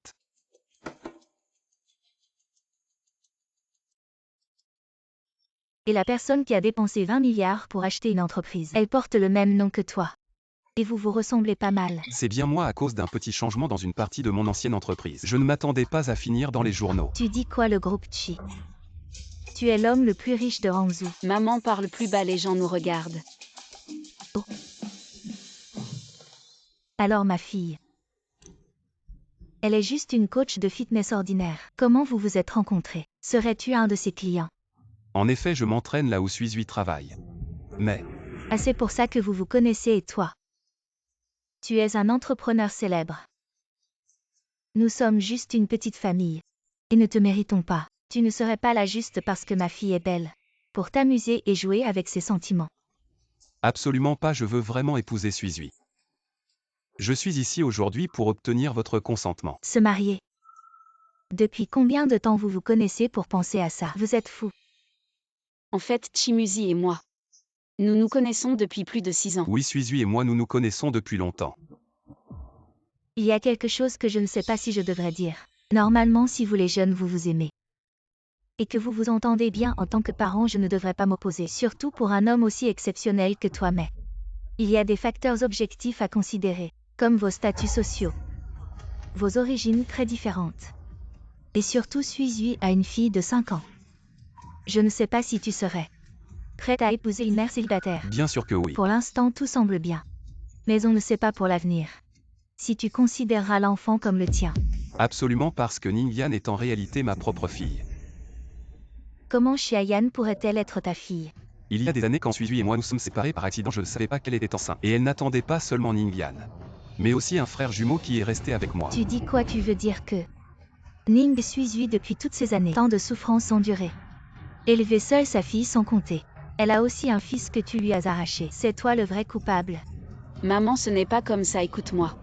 Et la personne qui a dépensé 20 milliards pour acheter une entreprise, elle porte le même nom que toi. Et vous vous ressemblez pas mal. C'est bien moi à cause d'un petit changement dans une partie de mon ancienne entreprise. Je ne m'attendais pas à finir dans les journaux. Tu dis quoi, le groupe Chi? Tu es l'homme le plus riche de Hangzhou. Maman parle plus bas, les gens nous regardent. Alors ma fille. Elle est juste une coach de fitness ordinaire. Comment vous vous êtes rencontrés? Serais-tu un de ses clients? En effet, je m'entraîne là où Suizui travaille. Mais, Ah, c'est pour ça que vous vous connaissez. Et toi? Tu es un entrepreneur célèbre. Nous sommes juste une petite famille. Et ne te méritons pas. Tu ne serais pas là juste parce que ma fille est belle. Pour t'amuser et jouer avec ses sentiments. absolument pas, je veux vraiment épouser Suizui. Je suis ici aujourd'hui pour obtenir votre consentement. Se marier. Depuis combien de temps vous vous connaissez pour penser à ça? Vous êtes fou. En fait, Chimuzi et moi. Nous nous connaissons depuis plus de 6 ans. Oui, Suizui et moi nous nous connaissons depuis longtemps. Il y a quelque chose que je ne sais pas si je devrais dire. Normalement, si vous les jeunes vous vous aimez. Et que vous vous entendez bien en tant que parent, je ne devrais pas m'opposer. Surtout pour un homme aussi exceptionnel que toi, mais il y a des facteurs objectifs à considérer, comme vos statuts sociaux, vos origines très différentes. Et surtout, Suizui a une fille de 5 ans. Je ne sais pas si tu serais prête à épouser une mère célibataire. Bien sûr que oui. Pour l'instant, tout semble bien. Mais on ne sait pas pour l'avenir. Si tu considéreras l'enfant comme le tien. Absolument, parce que Ningyan est en réalité ma propre fille. Comment Xiayan pourrait-elle être ta fille? Il y a des années, quand Suizui et moi nous sommes séparés par accident, je ne savais pas qu'elle était enceinte. Et elle n'attendait pas seulement Ningyan, mais aussi un frère jumeau qui est resté avec moi. Tu dis quoi? Tu veux dire que Ning Suizui depuis toutes ces années, tant de souffrances endurées. Élever seule sa fille sans compter. Elle a aussi un fils que tu lui as arraché. C'est toi le vrai coupable. Maman, ce n'est pas comme ça, écoute-moi.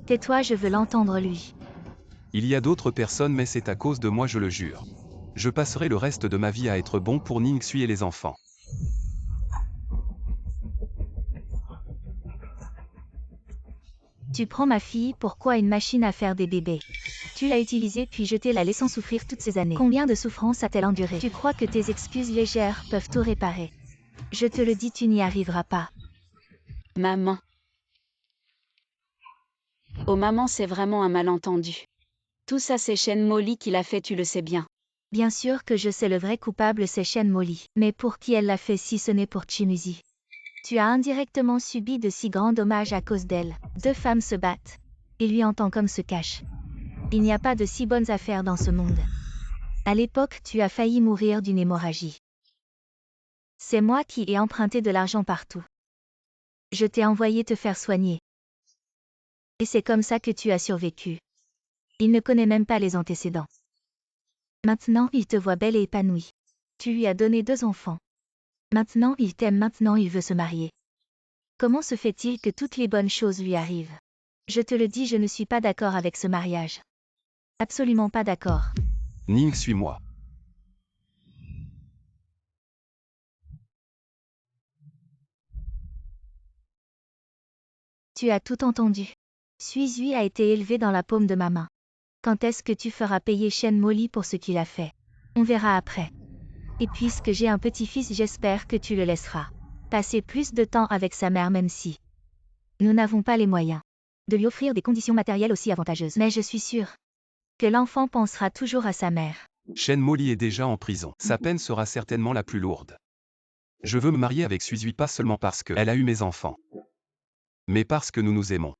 Tais-toi, je veux l'entendre lui. Il y a d'autres personnes, mais c'est à cause de moi, je le jure. Je passerai le reste de ma vie à être bon pour Ningsui et les enfants. Tu prends ma fille, pourquoi une machine à faire des bébés? Tu l'as utilisée puis jeté la laissant souffrir toutes ces années. Combien de souffrances a-t-elle enduré? Tu crois que tes excuses légères peuvent tout réparer? Je te le dis, tu n'y arriveras pas. Maman. Oh maman, c'est vraiment un malentendu. Tout ça, c'est Shen Molly qui l'a fait, tu le sais bien. Bien sûr que je sais, le vrai coupable c'est Shen Molly. Mais pour qui elle l'a fait si ce n'est pour Chimuzi? Tu as indirectement subi de si grands dommages à cause d'elle. 2 femmes se battent. Et lui entend comme se cache. Il n'y a pas de si bonnes affaires dans ce monde. À l'époque, tu as failli mourir d'une hémorragie. C'est moi qui ai emprunté de l'argent partout. Je t'ai envoyé te faire soigner. Et c'est comme ça que tu as survécu. Il ne connaît même pas les antécédents. Maintenant, il te voit belle et épanouie. Tu lui as donné 2 enfants. Maintenant, il t'aime, maintenant il veut se marier. Comment se fait-il que toutes les bonnes choses lui arrivent? Je te le dis, je ne suis pas d'accord avec ce mariage. Absolument pas d'accord. Ning, suis-moi. Tu as tout entendu. Suizui a été élevé dans la paume de ma main. Quand est-ce que tu feras payer Shen Molly pour ce qu'il a fait? On verra après. Et puisque j'ai un petit-fils, j'espère que tu le laisseras passer plus de temps avec sa mère, même si nous n'avons pas les moyens de lui offrir des conditions matérielles aussi avantageuses. Mais je suis sûre que l'enfant pensera toujours à sa mère. Shen Molly est déjà en prison. Sa peine sera certainement la plus lourde. Je veux me marier avec Suizui pas seulement parce qu'elle a eu mes enfants, mais parce que nous nous aimons.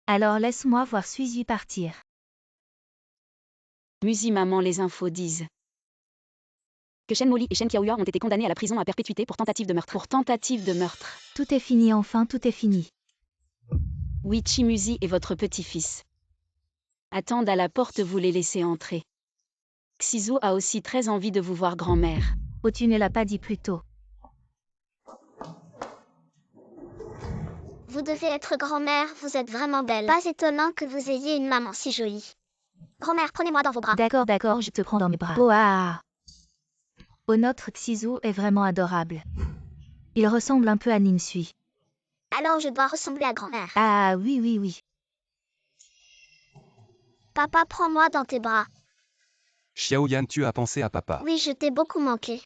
Alors laisse-moi voir Suizui partir. Musi maman, les infos disent que Shen Molly et Shen Qiaoyue ont été condamnés à la prison à perpétuité pour tentative de meurtre. Pour tentative de meurtre. Tout est fini, enfin tout est fini. Oui, Chimusi et votre petit-fils attendent à la porte, vous les laissez entrer. Xizu a aussi très envie de vous voir, grand-mère. Oh, tu ne l'as pas dit plus tôt. Vous devez être grand-mère, vous êtes vraiment belle. Pas étonnant que vous ayez une maman si jolie. Grand-mère, prenez-moi dans vos bras. D'accord, je te prends dans mes bras. Oh ah. Oh, notre Xizu est vraiment adorable. Il ressemble un peu à Ninsui. Alors je dois ressembler à grand-mère. Ah oui. Papa, prends-moi dans tes bras. Xiaoyan, tu as pensé à papa. Oui, je t'ai beaucoup manqué.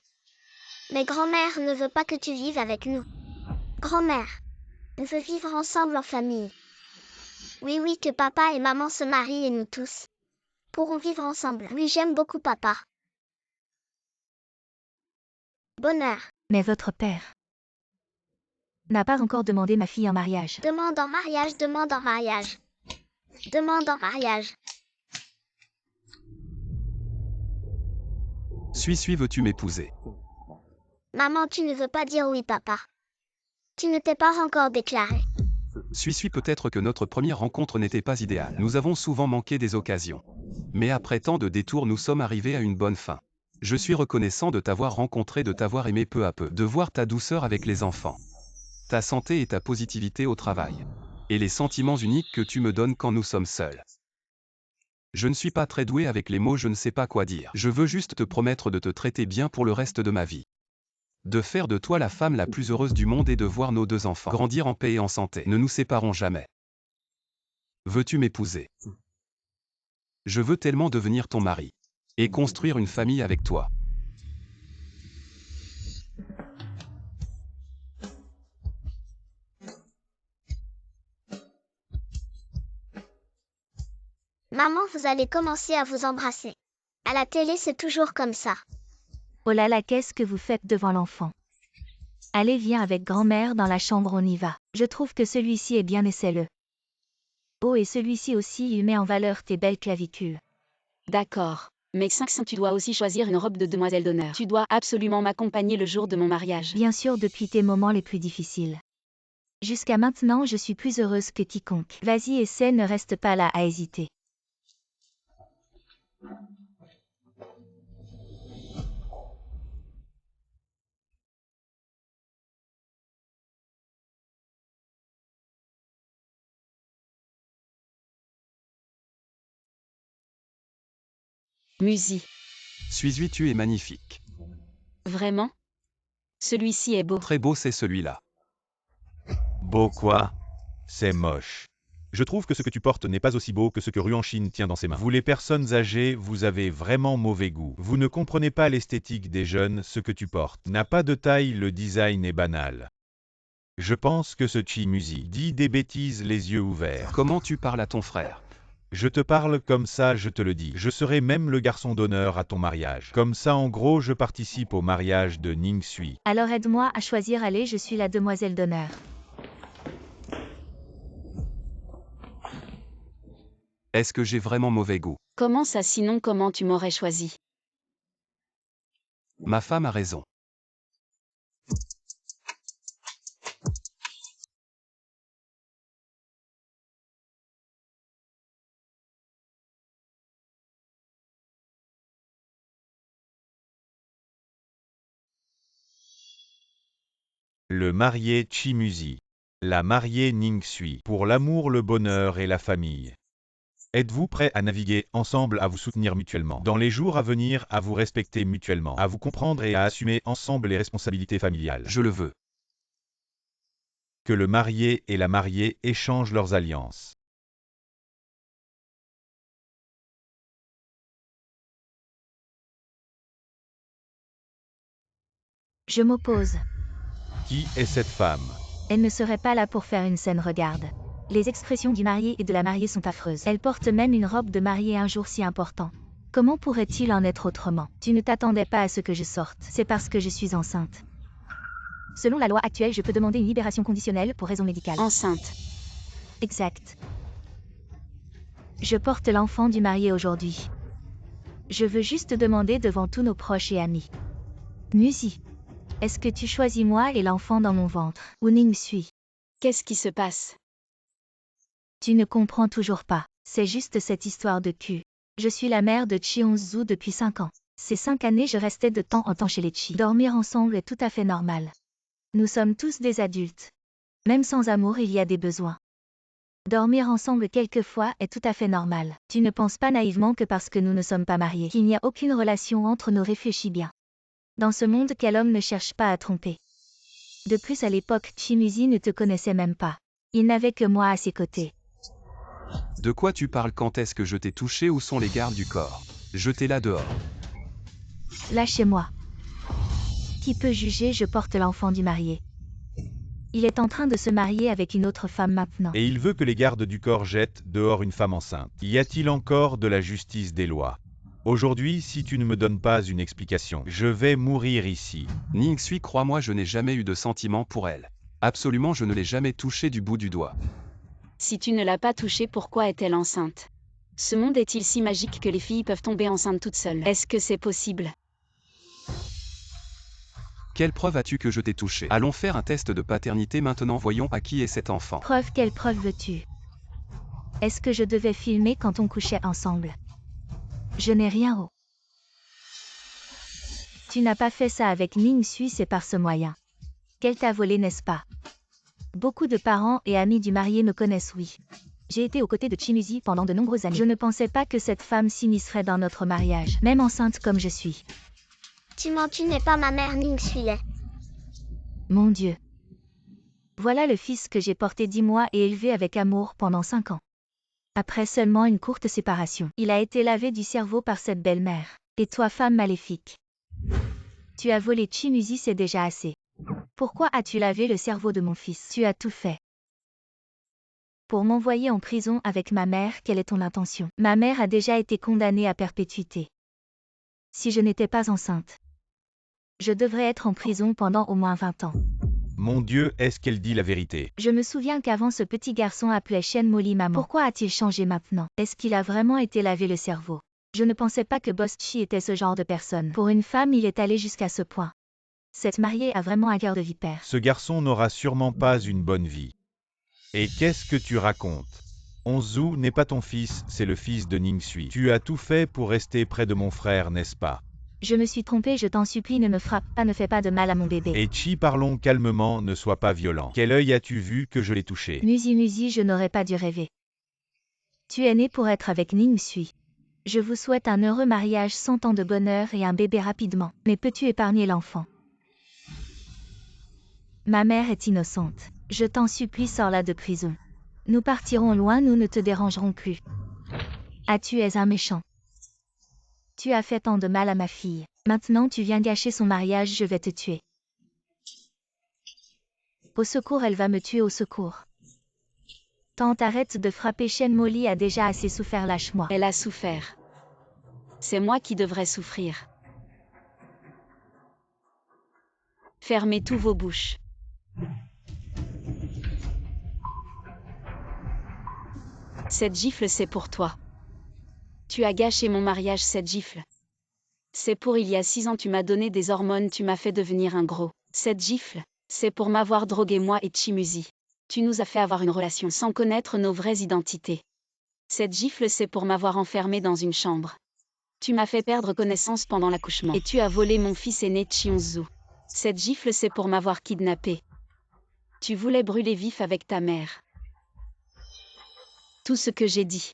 Mais grand-mère ne veut pas que tu vives avec nous. Grand-mère, on veut vivre ensemble en famille. Oui, que papa et maman se marient et nous tous pourrons vivre ensemble. Oui, j'aime beaucoup papa. Bonheur. Mais votre père n'a pas encore demandé ma fille en mariage. Demande en mariage, demande en mariage. Demande en mariage. Suis, veux-tu m'épouser? Maman, tu ne veux pas dire oui, papa. Tu ne t'es pas encore déclaré. Suis, peut-être que notre première rencontre n'était pas idéale. Nous avons souvent manqué des occasions. Mais après tant de détours, nous sommes arrivés à une bonne fin. Je suis reconnaissant de t'avoir rencontré, de t'avoir aimé peu à peu, de voir ta douceur avec les enfants, ta santé et ta positivité au travail, et les sentiments uniques que tu me donnes quand nous sommes seuls. Je ne suis pas très doué avec les mots, je ne sais pas quoi dire. Je veux juste te promettre de te traiter bien pour le reste de ma vie. De faire de toi la femme la plus heureuse du monde et de voir nos 2 enfants grandir en paix et en santé. Ne nous séparons jamais. Veux-tu m'épouser? Je veux tellement devenir ton mari et construire une famille avec toi. Maman, vous allez commencer à vous embrasser. À la télé, c'est toujours comme ça. Oh là là, qu'est-ce que vous faites devant l'enfant? Allez, viens avec grand-mère dans la chambre, on y va. Je trouve que celui-ci est bien, essaie-le. Oh, et celui-ci aussi, il met en valeur tes belles clavicules. D'accord. Mais 500, tu dois aussi choisir une robe de demoiselle d'honneur. Tu dois absolument m'accompagner le jour de mon mariage. Bien sûr, depuis tes moments les plus difficiles. Jusqu'à maintenant, je suis plus heureuse que quiconque. Vas-y, essaie, ne reste pas là à hésiter. Musi. Suis-je, tu es magnifique. Vraiment? Celui-ci est beau. Très beau, c'est celui-là. Beau quoi? C'est moche. Je trouve que ce que tu portes n'est pas aussi beau que ce que Ruanshin tient dans ses mains. Vous les personnes âgées, vous avez vraiment mauvais goût. Vous ne comprenez pas l'esthétique des jeunes, ce que tu portes n'a pas de taille, le design est banal. Je pense que ce Chimusi dit des bêtises les yeux ouverts. Comment tu parles à ton frère? Je te parle comme ça, je te le dis. Je serai même le garçon d'honneur à ton mariage. Comme ça, en gros, je participe au mariage de Ningsui. Alors aide-moi à choisir, allez, je suis la demoiselle d'honneur. Est-ce que j'ai vraiment mauvais goût? Comment ça, sinon comment tu m'aurais choisi? Ma femme a raison. Le marié Chimuzi. La mariée Ningsui. Pour l'amour, le bonheur et la famille. Êtes-vous prêts à naviguer ensemble, à vous soutenir mutuellement dans les jours à venir, à vous respecter mutuellement, à vous comprendre et à assumer ensemble les responsabilités familiales? Je le veux. Que le marié et la mariée échangent leurs alliances. Je m'oppose. Qui est cette femme? Elle ne serait pas là pour faire une scène, regarde. Les expressions du marié et de la mariée sont affreuses. Elle porte même une robe de mariée un jour si important. Comment pourrait-il en être autrement? Tu ne t'attendais pas à ce que je sorte. C'est parce que je suis enceinte. Selon la loi actuelle, je peux demander une libération conditionnelle pour raison médicale. Enceinte. Exact. Je porte l'enfant du marié aujourd'hui. Je veux juste demander devant tous nos proches et amis. Muzi, est-ce que tu choisis moi et l'enfant dans mon ventre, ou Ningsui? Qu'est-ce qui se passe? Tu ne comprends toujours pas. C'est juste cette histoire de cul. Je suis la mère de Chionzu depuis 5 ans. Ces 5 années, je restais de temps en temps chez les Chi. Dormir ensemble est tout à fait normal. Nous sommes tous des adultes. Même sans amour, il y a des besoins. Dormir ensemble quelquefois est tout à fait normal. Tu ne penses pas naïvement que parce que nous ne sommes pas mariés, qu'il n'y a aucune relation entre nous, réfléchis bien. Dans ce monde, quel homme ne cherche pas à tromper? De plus, à l'époque, Chimuzi ne te connaissait même pas. Il n'avait que moi à ses côtés. De quoi tu parles? Quand est-ce que je t'ai touché? Où sont les gardes du corps? Jetez-la dehors. Lâchez-moi. Qui peut juger? Je porte l'enfant du marié. Il est en train de se marier avec une autre femme maintenant. Et il veut que les gardes du corps jettent dehors une femme enceinte. Y a-t-il encore de la justice des lois? Aujourd'hui, si tu ne me donnes pas une explication, je vais mourir ici. Ningsui, crois-moi, je n'ai jamais eu de sentiment pour elle. Absolument, je ne l'ai jamais touchée du bout du doigt. Si tu ne l'as pas touchée, pourquoi est-elle enceinte? Ce monde est-il si magique que les filles peuvent tomber enceintes toutes seules? Est-ce que c'est possible? Quelle preuve as-tu que je t'ai touché? Allons faire un test de paternité maintenant, voyons à qui est cet enfant. Preuve? Quelle preuve veux-tu? Est-ce que je devais filmer quand on couchait ensemble? Je n'ai rien. Oh. Tu n'as pas fait ça avec Ningsui, c'est par ce moyen qu'elle t'a volé, n'est-ce pas? Beaucoup de parents et amis du marié me connaissent, oui. J'ai été aux côtés de Chimuzi pendant de nombreuses années. Je ne pensais pas que cette femme s'immiscerait dans notre mariage, même enceinte comme je suis. Tu mens, tu n'es pas ma mère, Ningsui est. Mon Dieu. Voilà le fils que j'ai porté 10 mois et élevé avec amour pendant 5 ans. Après seulement une courte séparation, il a été lavé du cerveau par cette belle-mère. Et toi, femme maléfique? Tu as volé Chimuzi, c'est déjà assez. Pourquoi as-tu lavé le cerveau de mon fils? Tu as tout fait pour m'envoyer en prison avec ma mère. Quelle est ton intention? Ma mère a déjà été condamnée à perpétuité. Si je n'étais pas enceinte, je devrais être en prison pendant au moins 20 ans. Mon Dieu, est-ce qu'elle dit la vérité? Je me souviens qu'avant ce petit garçon appelait Shen Molly maman. Pourquoi a-t-il changé maintenant? Est-ce qu'il a vraiment été lavé le cerveau? Je ne pensais pas que Boss Chi était ce genre de personne. Pour une femme, il est allé jusqu'à ce point. Cette mariée a vraiment un cœur de vipère. Ce garçon n'aura sûrement pas une bonne vie. Et qu'est-ce que tu racontes? Onzu n'est pas ton fils, c'est le fils de Ningsui. Tu as tout fait pour rester près de mon frère, n'est-ce pas? Je me suis trompée, je t'en supplie, ne me frappe pas, ne fais pas de mal à mon bébé. Et Chi, parlons calmement, ne sois pas violent. Quel œil as-tu vu que je l'ai touché? Muzi, je n'aurais pas dû rêver. Tu es né pour être avec Ningsui. Je vous souhaite un heureux mariage, 100 ans de bonheur et un bébé rapidement. Mais peux-tu épargner l'enfant? Ma mère est innocente. Je t'en supplie, sors-la de prison. Nous partirons loin, nous ne te dérangerons plus. Ah, tu es un méchant. Tu as fait tant de mal à ma fille. Maintenant tu viens gâcher son mariage, je vais te tuer. Au secours, elle va me tuer, au secours. Tante, arrête de frapper, Shen Molly a déjà assez souffert, lâche-moi. Elle a souffert. C'est moi qui devrais souffrir. Fermez tous vos bouches. Cette gifle, c'est pour toi. Tu as gâché mon mariage, cette gifle. C'est pour il y a 6 ans, tu m'as donné des hormones, tu m'as fait devenir un gros. Cette gifle, c'est pour m'avoir drogué, moi et Chimuzi. Tu nous as fait avoir une relation sans connaître nos vraies identités. Cette gifle, c'est pour m'avoir enfermé dans une chambre. Tu m'as fait perdre connaissance pendant l'accouchement. Et tu as volé mon fils aîné Chionzu. Cette gifle, c'est pour m'avoir kidnappé. Tu voulais brûler vif avec ta mère. Tout ce que j'ai dit.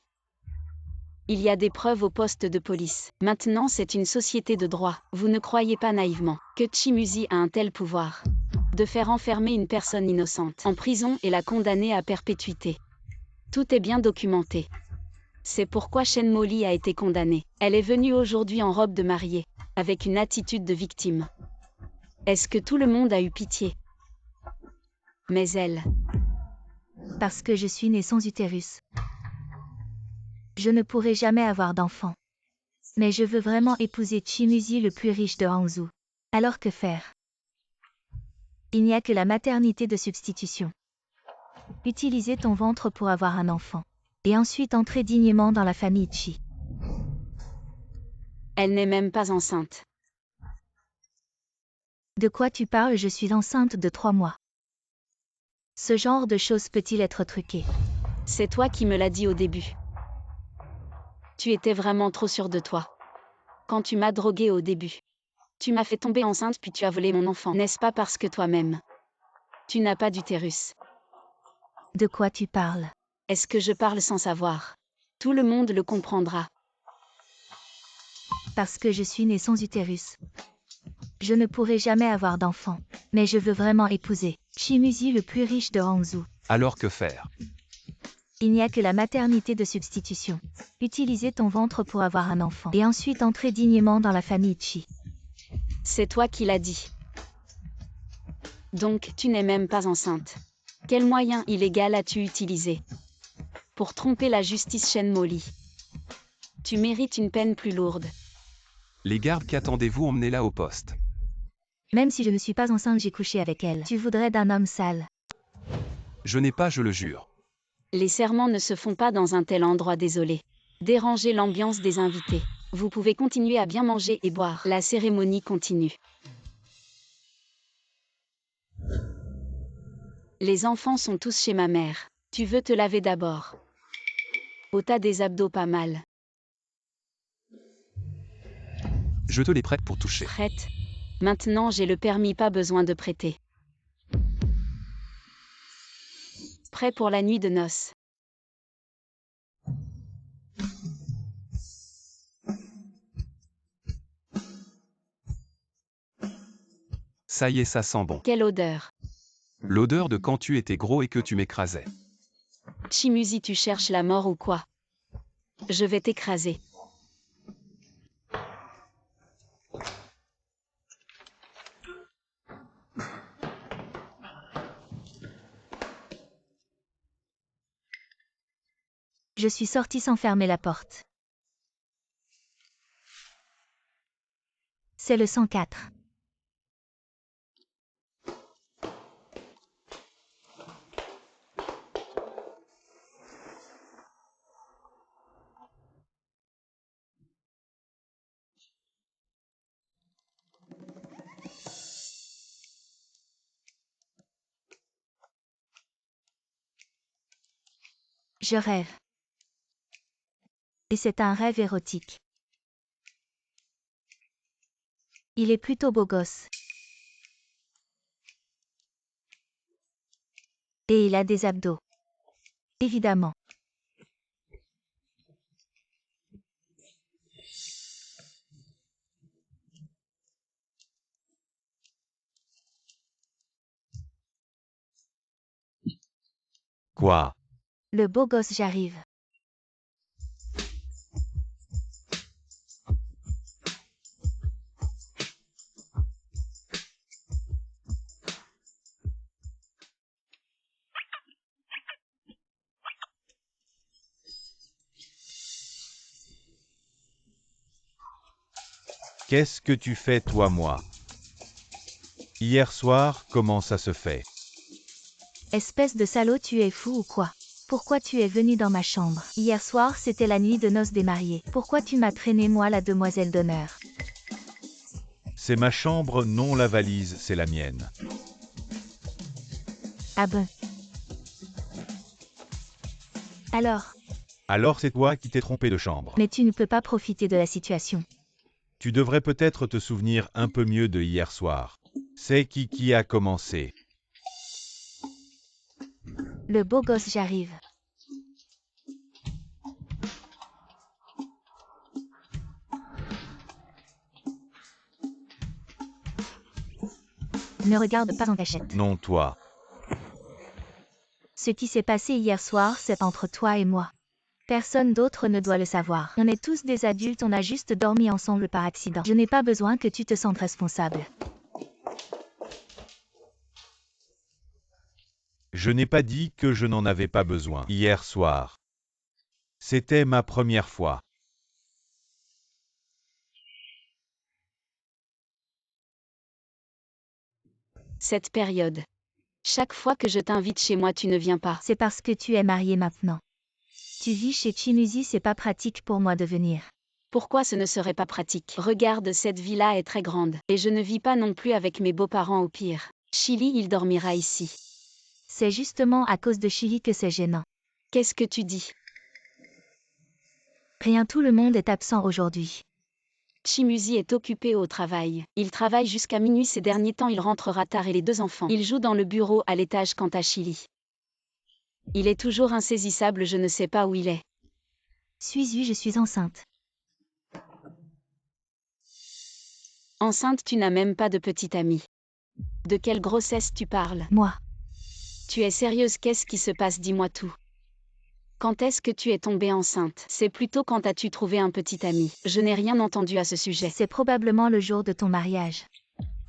Il y a des preuves au poste de police. Maintenant, c'est une société de droit. Vous ne croyez pas naïvement que Chimuzi a un tel pouvoir de faire enfermer une personne innocente en prison et la condamner à perpétuité. Tout est bien documenté. C'est pourquoi Shen Molly a été condamnée. Elle est venue aujourd'hui en robe de mariée, avec une attitude de victime. Est-ce que tout le monde a eu pitié? Mais elle... Parce que je suis née sans utérus. Je ne pourrai jamais avoir d'enfant. Mais je veux vraiment épouser Chimuzi, le plus riche de Hangzhou. Alors que faire? Il n'y a que la maternité de substitution. Utiliser ton ventre pour avoir un enfant. Et ensuite entrer dignement dans la famille Chi. Elle n'est même pas enceinte. De quoi tu parles? Je suis enceinte de 3 mois. Ce genre de choses peut-il être truqué? C'est toi qui me l'as dit au début. Tu étais vraiment trop sûre de toi. Quand tu m'as droguée au début. Tu m'as fait tomber enceinte puis tu as volé mon enfant. N'est-ce pas parce que toi-même, tu n'as pas d'utérus? De quoi tu parles? Est-ce que je parle sans savoir? Tout le monde le comprendra. Parce que je suis née sans utérus. Je ne pourrai jamais avoir d'enfant. Mais je veux vraiment épouser Chimuzi, le plus riche de Hangzhou. Alors que faire? Il n'y a que la maternité de substitution. Utiliser ton ventre pour avoir un enfant. Et ensuite entrer dignement dans la famille Chi. C'est toi qui l'as dit. Donc, tu n'es même pas enceinte. Quel moyen illégal as-tu utilisé pour tromper la justice Shen Molly? Tu mérites une peine plus lourde. Les gardes, qu'attendez-vous? Emmenez-la au poste. Même si je ne suis pas enceinte, j'ai couché avec elle. Tu voudrais d'un homme sale? Je n'ai pas, je le jure. Les serments ne se font pas dans un tel endroit, désolé. Dérangez l'ambiance des invités. Vous pouvez continuer à bien manger et boire. La cérémonie continue. Les enfants sont tous chez ma mère. Tu veux te laver d'abord? Oh, t'as des abdos pas mal. Je te les prête pour toucher. Prête? Maintenant j'ai le permis, pas besoin de prêter. Prêt pour la nuit de noces. Ça y est, ça sent bon. Quelle odeur! L'odeur de quand tu étais gros et que tu m'écrasais. Chimuzi, tu cherches la mort ou quoi? Je vais t'écraser. Je suis sortie sans fermer la porte. C'est le 104. Je rêve. Et c'est un rêve érotique. Il est plutôt beau gosse. Et il a des abdos. Évidemment. Quoi? Le beau gosse, j'arrive. Qu'est-ce que tu fais, toi, moi? Hier soir, comment ça se fait? Espèce de salaud, tu es fou ou quoi? Pourquoi tu es venu dans ma chambre? Hier soir, c'était la nuit de noces des mariés. Pourquoi tu m'as traîné, moi, la demoiselle d'honneur? C'est ma chambre, non la valise, c'est la mienne. Ah ben. Alors c'est toi qui t'es trompé de chambre. Mais tu ne peux pas profiter de la situation. Tu devrais peut-être te souvenir un peu mieux de hier soir. C'est qui a commencé? Le beau gosse, j'arrive. Ne regarde pas en cachette. Non, toi. Ce qui s'est passé hier soir, c'est entre toi et moi. Personne d'autre ne doit le savoir. On est tous des adultes, on a juste dormi ensemble par accident. Je n'ai pas besoin que tu te sentes responsable. Je n'ai pas dit que je n'en avais pas besoin. Hier soir. C'était ma première fois. Cette période. Chaque fois que je t'invite chez moi, tu ne viens pas. C'est parce que tu es marié maintenant. Tu vis chez Chimusi, c'est pas pratique pour moi de venir. Pourquoi ce ne serait pas pratique? Regarde, cette villa est très grande. Et je ne vis pas non plus avec mes beaux-parents au pire. Chili, il dormira ici. C'est justement à cause de Chili que c'est gênant. Qu'est-ce que tu dis? Rien, tout le monde est absent aujourd'hui. Chimusi est occupé au travail. Il travaille jusqu'à minuit ces derniers temps, il rentrera tard et les 2 enfants. Il joue dans le bureau à l'étage quant à Chili. Il est toujours insaisissable, je ne sais pas où il est. Suis-je, je suis enceinte. Enceinte, tu n'as même pas de petite amie. De quelle grossesse tu parles? Moi. Tu es sérieuse? Qu'est-ce qui se passe? Dis-moi tout. Quand est-ce que tu es tombée enceinte? C'est plutôt quand as-tu trouvé un petit ami? Je n'ai rien entendu à ce sujet. C'est probablement le jour de ton mariage.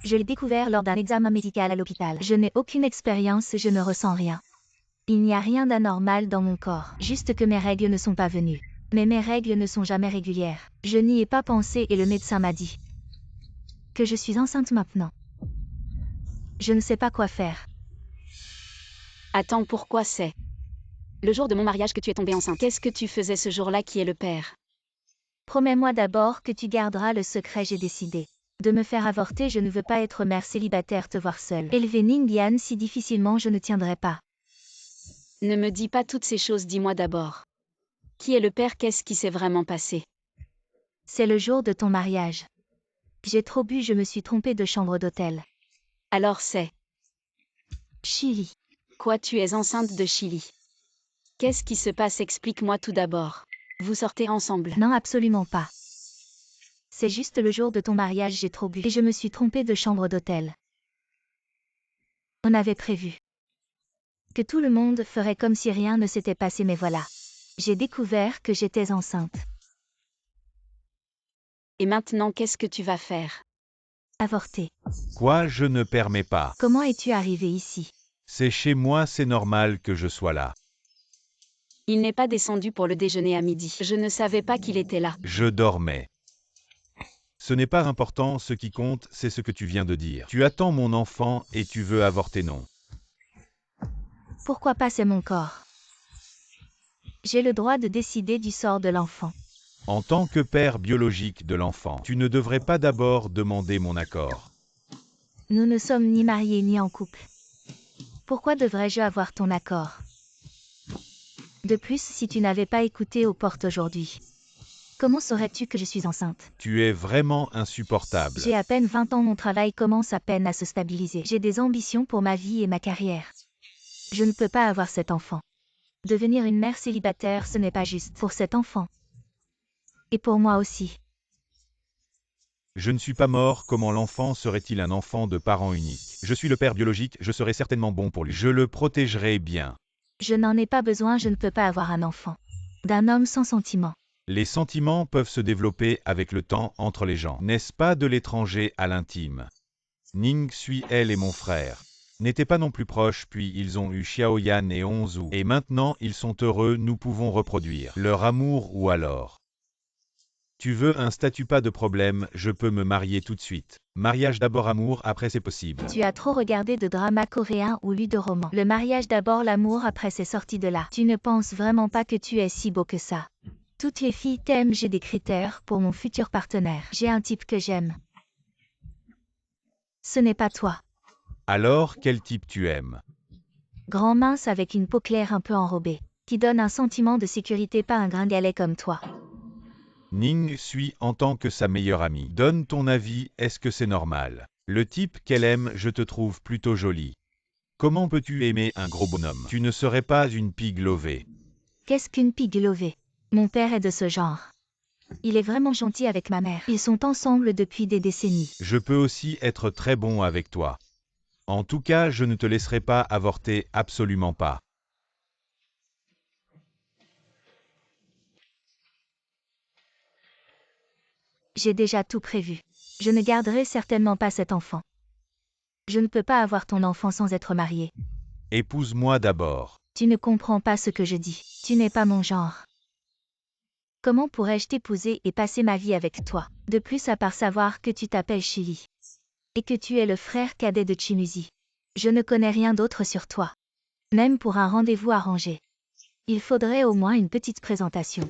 Je l'ai découvert lors d'un examen médical à l'hôpital. Je n'ai aucune expérience, je ne ressens rien. Il n'y a rien d'anormal dans mon corps, juste que mes règles ne sont pas venues. Mais mes règles ne sont jamais régulières. Je n'y ai pas pensé et le médecin m'a dit que je suis enceinte maintenant. Je ne sais pas quoi faire. Attends, pourquoi c'est le jour de mon mariage que tu es tombée enceinte? Qu'est-ce que tu faisais ce jour-là? Qui est le père? Promets-moi d'abord que tu garderas le secret, j'ai décidé de me faire avorter, je ne veux pas être mère célibataire, te voir seule. Élever Ningyan si difficilement, je ne tiendrai pas. Ne me dis pas toutes ces choses, dis-moi d'abord. Qui est le père? Qu'est-ce qui s'est vraiment passé? C'est le jour de ton mariage. J'ai trop bu, je me suis trompée de chambre d'hôtel. Alors c'est Chili. Quoi, tu es enceinte de Chili? Qu'est-ce qui se passe? Explique-moi tout d'abord. Vous sortez ensemble? Non, absolument pas. C'est juste le jour de ton mariage, j'ai trop bu et je me suis trompée de chambre d'hôtel. On avait prévu que tout le monde ferait comme si rien ne s'était passé, mais voilà. J'ai découvert que j'étais enceinte. Et maintenant, qu'est-ce que tu vas faire? Avorter. Quoi, je ne permets pas. Comment es-tu arrivé ici? C'est chez moi, c'est normal que je sois là. Il n'est pas descendu pour le déjeuner à midi. Je ne savais pas qu'il était là. Je dormais. Ce n'est pas important, ce qui compte, c'est ce que tu viens de dire. Tu attends mon enfant et tu veux avorter, non? Pourquoi pas, c'est mon corps. J'ai le droit de décider du sort de l'enfant. En tant que père biologique de l'enfant, tu ne devrais pas d'abord demander mon accord. Nous ne sommes ni mariés ni en couple. Pourquoi devrais-je avoir ton accord? De plus, si tu n'avais pas écouté aux portes aujourd'hui, comment saurais-tu que je suis enceinte? Tu es vraiment insupportable. J'ai à peine 20 ans, mon travail commence à peine à se stabiliser. J'ai des ambitions pour ma vie et ma carrière. Je ne peux pas avoir cet enfant. Devenir une mère célibataire, ce n'est pas juste pour cet enfant. Et pour moi aussi. Je ne suis pas mort, comment l'enfant serait-il un enfant de parents uniques? Je suis le père biologique, je serai certainement bon pour lui. Je le protégerai bien. Je n'en ai pas besoin, je ne peux pas avoir un enfant. D'un homme sans sentiments. Les sentiments peuvent se développer avec le temps entre les gens. N'est-ce pas de l'étranger à l'intime? Ning Sui, elle et mon frère n'étaient pas non plus proches, puis ils ont eu Xiaoyan et Onzu. Et maintenant ils sont heureux, nous pouvons reproduire leur amour ou alors. Tu veux un statut, pas de problème, je peux me marier tout de suite. Mariage d'abord, amour après, c'est possible. Tu as trop regardé de dramas coréens ou lu de romans. Le mariage d'abord, l'amour après, c'est sorti de là. Tu ne penses vraiment pas que tu es si beau que ça. Toutes les filles t'aiment, j'ai des critères pour mon futur partenaire. J'ai un type que j'aime. Ce n'est pas toi. Alors, quel type tu aimes? Grand mince avec une peau claire un peu enrobée. Qui donne un sentiment de sécurité, pas un gringalet comme toi. Ning Sui, en tant que sa meilleure amie. Donne ton avis, est-ce que c'est normal? Le type qu'elle aime, je te trouve plutôt jolie. Comment peux-tu aimer un gros bonhomme? Tu ne serais pas une pig lovée. Qu'est-ce qu'une pig lovée? Mon père est de ce genre. Il est vraiment gentil avec ma mère. Ils sont ensemble depuis des décennies. Je peux aussi être très bon avec toi. En tout cas, je ne te laisserai pas avorter, absolument pas. J'ai déjà tout prévu. Je ne garderai certainement pas cet enfant. Je ne peux pas avoir ton enfant sans être marié. Épouse-moi d'abord. Tu ne comprends pas ce que je dis. Tu n'es pas mon genre. Comment pourrais-je t'épouser et passer ma vie avec toi? De plus, à part savoir que tu t'appelles Chili. Et que tu es le frère cadet de Chimuzi. Je ne connais rien d'autre sur toi. Même pour un rendez-vous arrangé. Il faudrait au moins une petite présentation.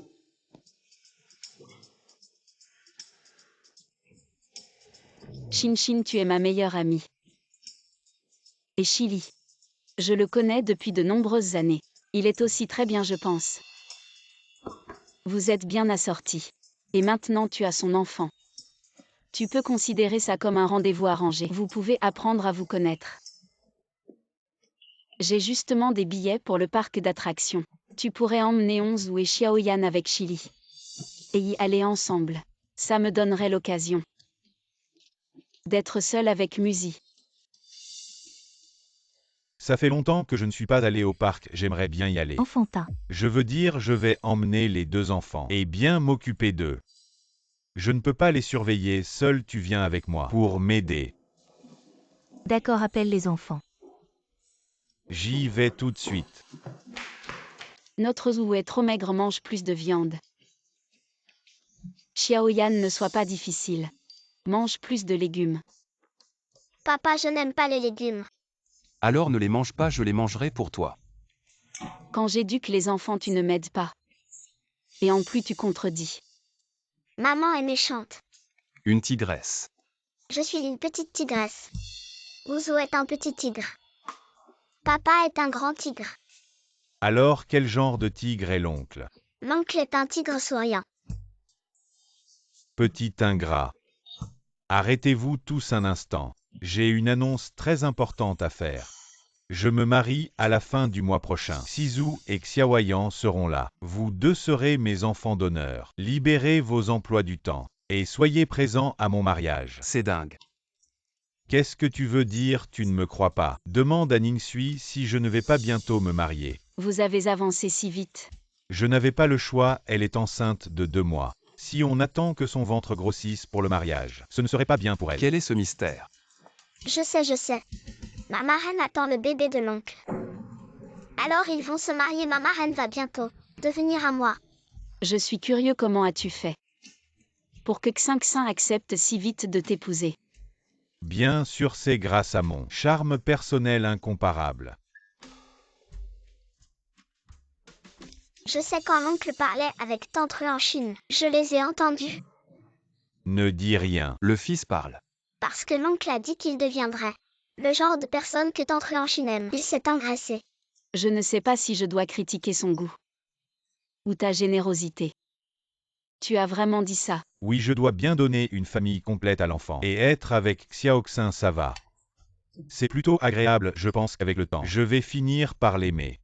Chin Chin, tu es ma meilleure amie. Et Chili. Je le connais depuis de nombreuses années. Il est aussi très bien, je pense. Vous êtes bien assortis. Et maintenant tu as son enfant. Tu peux considérer ça comme un rendez-vous arrangé. Vous pouvez apprendre à vous connaître. J'ai justement des billets pour le parc d'attractions. Tu pourrais emmener Onzu et Xiaoyan avec Chili. Et y aller ensemble. Ça me donnerait l'occasion d'être seul avec Musi. Ça fait longtemps que je ne suis pas allé au parc, j'aimerais bien y aller. Enfantin. Je veux dire, je vais emmener les deux enfants et bien m'occuper d'eux. Je ne peux pas les surveiller, seul tu viens avec moi pour m'aider. D'accord, appelle les enfants. J'y vais tout de suite. Notre Zou est trop maigre, mange plus de viande. Xiaoyan, ne sois pas difficile. Mange plus de légumes. Papa, je n'aime pas les légumes. Alors ne les mange pas, je les mangerai pour toi. Quand j'éduque les enfants, tu ne m'aides pas. Et en plus tu contredis. Maman est méchante. Une tigresse. Je suis une petite tigresse. Ouzou est un petit tigre. Papa est un grand tigre. Alors quel genre de tigre est l'oncle? L'oncle est un tigre souriant. Petit ingrat. Arrêtez-vous tous un instant. J'ai une annonce très importante à faire. Je me marie à la fin du mois prochain. Sizou et Xiaoyan seront là. Vous deux serez mes enfants d'honneur. Libérez vos emplois du temps. Et soyez présents à mon mariage. C'est dingue. Qu'est-ce que tu veux dire, tu ne me crois pas? Demande à Ningsui si je ne vais pas bientôt me marier. Vous avez avancé si vite. Je n'avais pas le choix, elle est enceinte de 2 mois. Si on attend que son ventre grossisse pour le mariage, ce ne serait pas bien pour elle. Quel est ce mystère? Je sais. Ma marraine attend le bébé de l'oncle. Alors ils vont se marier, ma marraine va bientôt devenir à moi. Je suis curieux, comment as-tu fait pour que Xinxin accepte si vite de t'épouser? Bien sûr, c'est grâce à mon charme personnel incomparable. Je sais quand l'oncle parlait avec tante en Chine. Je les ai entendus. Ne dis rien. Le fils parle. Parce que l'oncle a dit qu'il deviendrait le genre de personne que tante en Chine aime. Il s'est engraissé. Je ne sais pas si je dois critiquer son goût. Ou ta générosité. Tu as vraiment dit ça? Oui, je dois bien donner une famille complète à l'enfant. Et être avec Xiaoxin, ça va. C'est plutôt agréable, je pense qu'avec le temps, je vais finir par l'aimer.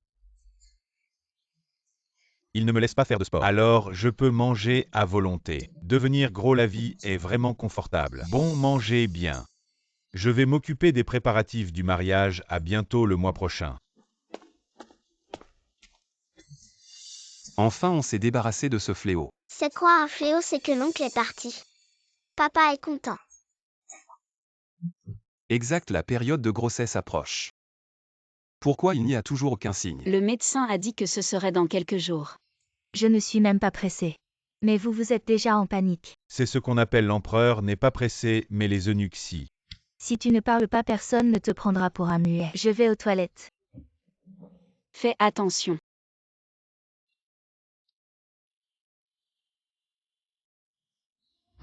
Il ne me laisse pas faire de sport. Alors, je peux manger à volonté. Devenir gros, la vie est vraiment confortable. Bon, mangez bien. Je vais m'occuper des préparatifs du mariage, à bientôt le mois prochain. Enfin, on s'est débarrassé de ce fléau. C'est quoi un fléau? C'est que l'oncle est parti. Papa est content. Exact, la période de grossesse approche. Pourquoi il n'y a toujours aucun signe? Le médecin a dit que ce serait dans quelques jours. Je ne suis même pas pressée. Mais vous êtes déjà en panique. C'est ce qu'on appelle l'empereur n'est pas pressé, mais les eunuques si. Si tu ne parles pas, personne ne te prendra pour un muet. Je vais aux toilettes. Fais attention.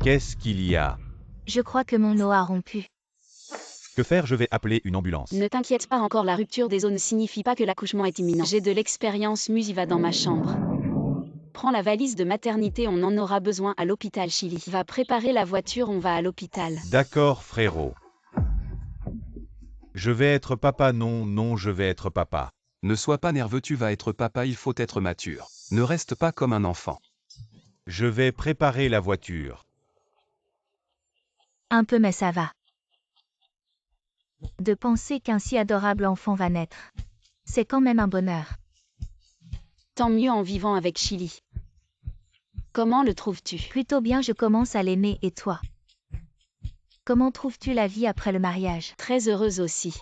Qu'est-ce qu'il y a? Je crois que mon os a rompu. Que faire? Je vais appeler une ambulance. Ne t'inquiète pas, encore la rupture des os ne signifie pas que l'accouchement est imminent. J'ai de l'expérience, Musi va dans ma chambre. Prends la valise de maternité, on en aura besoin à l'hôpital. Chili. Va préparer la voiture, on va à l'hôpital. D'accord, frérot. Je vais être papa, non, non, je vais être papa. Ne sois pas nerveux, tu vas être papa, il faut être mature. Ne reste pas comme un enfant. Je vais préparer la voiture. Un peu mais ça va. De penser qu'un si adorable enfant va naître. C'est quand même un bonheur. Tant mieux en vivant avec Chili. Comment le trouves-tu? Plutôt bien, je commence à l'aimer et toi? Comment trouves-tu la vie après le mariage? Très heureuse aussi.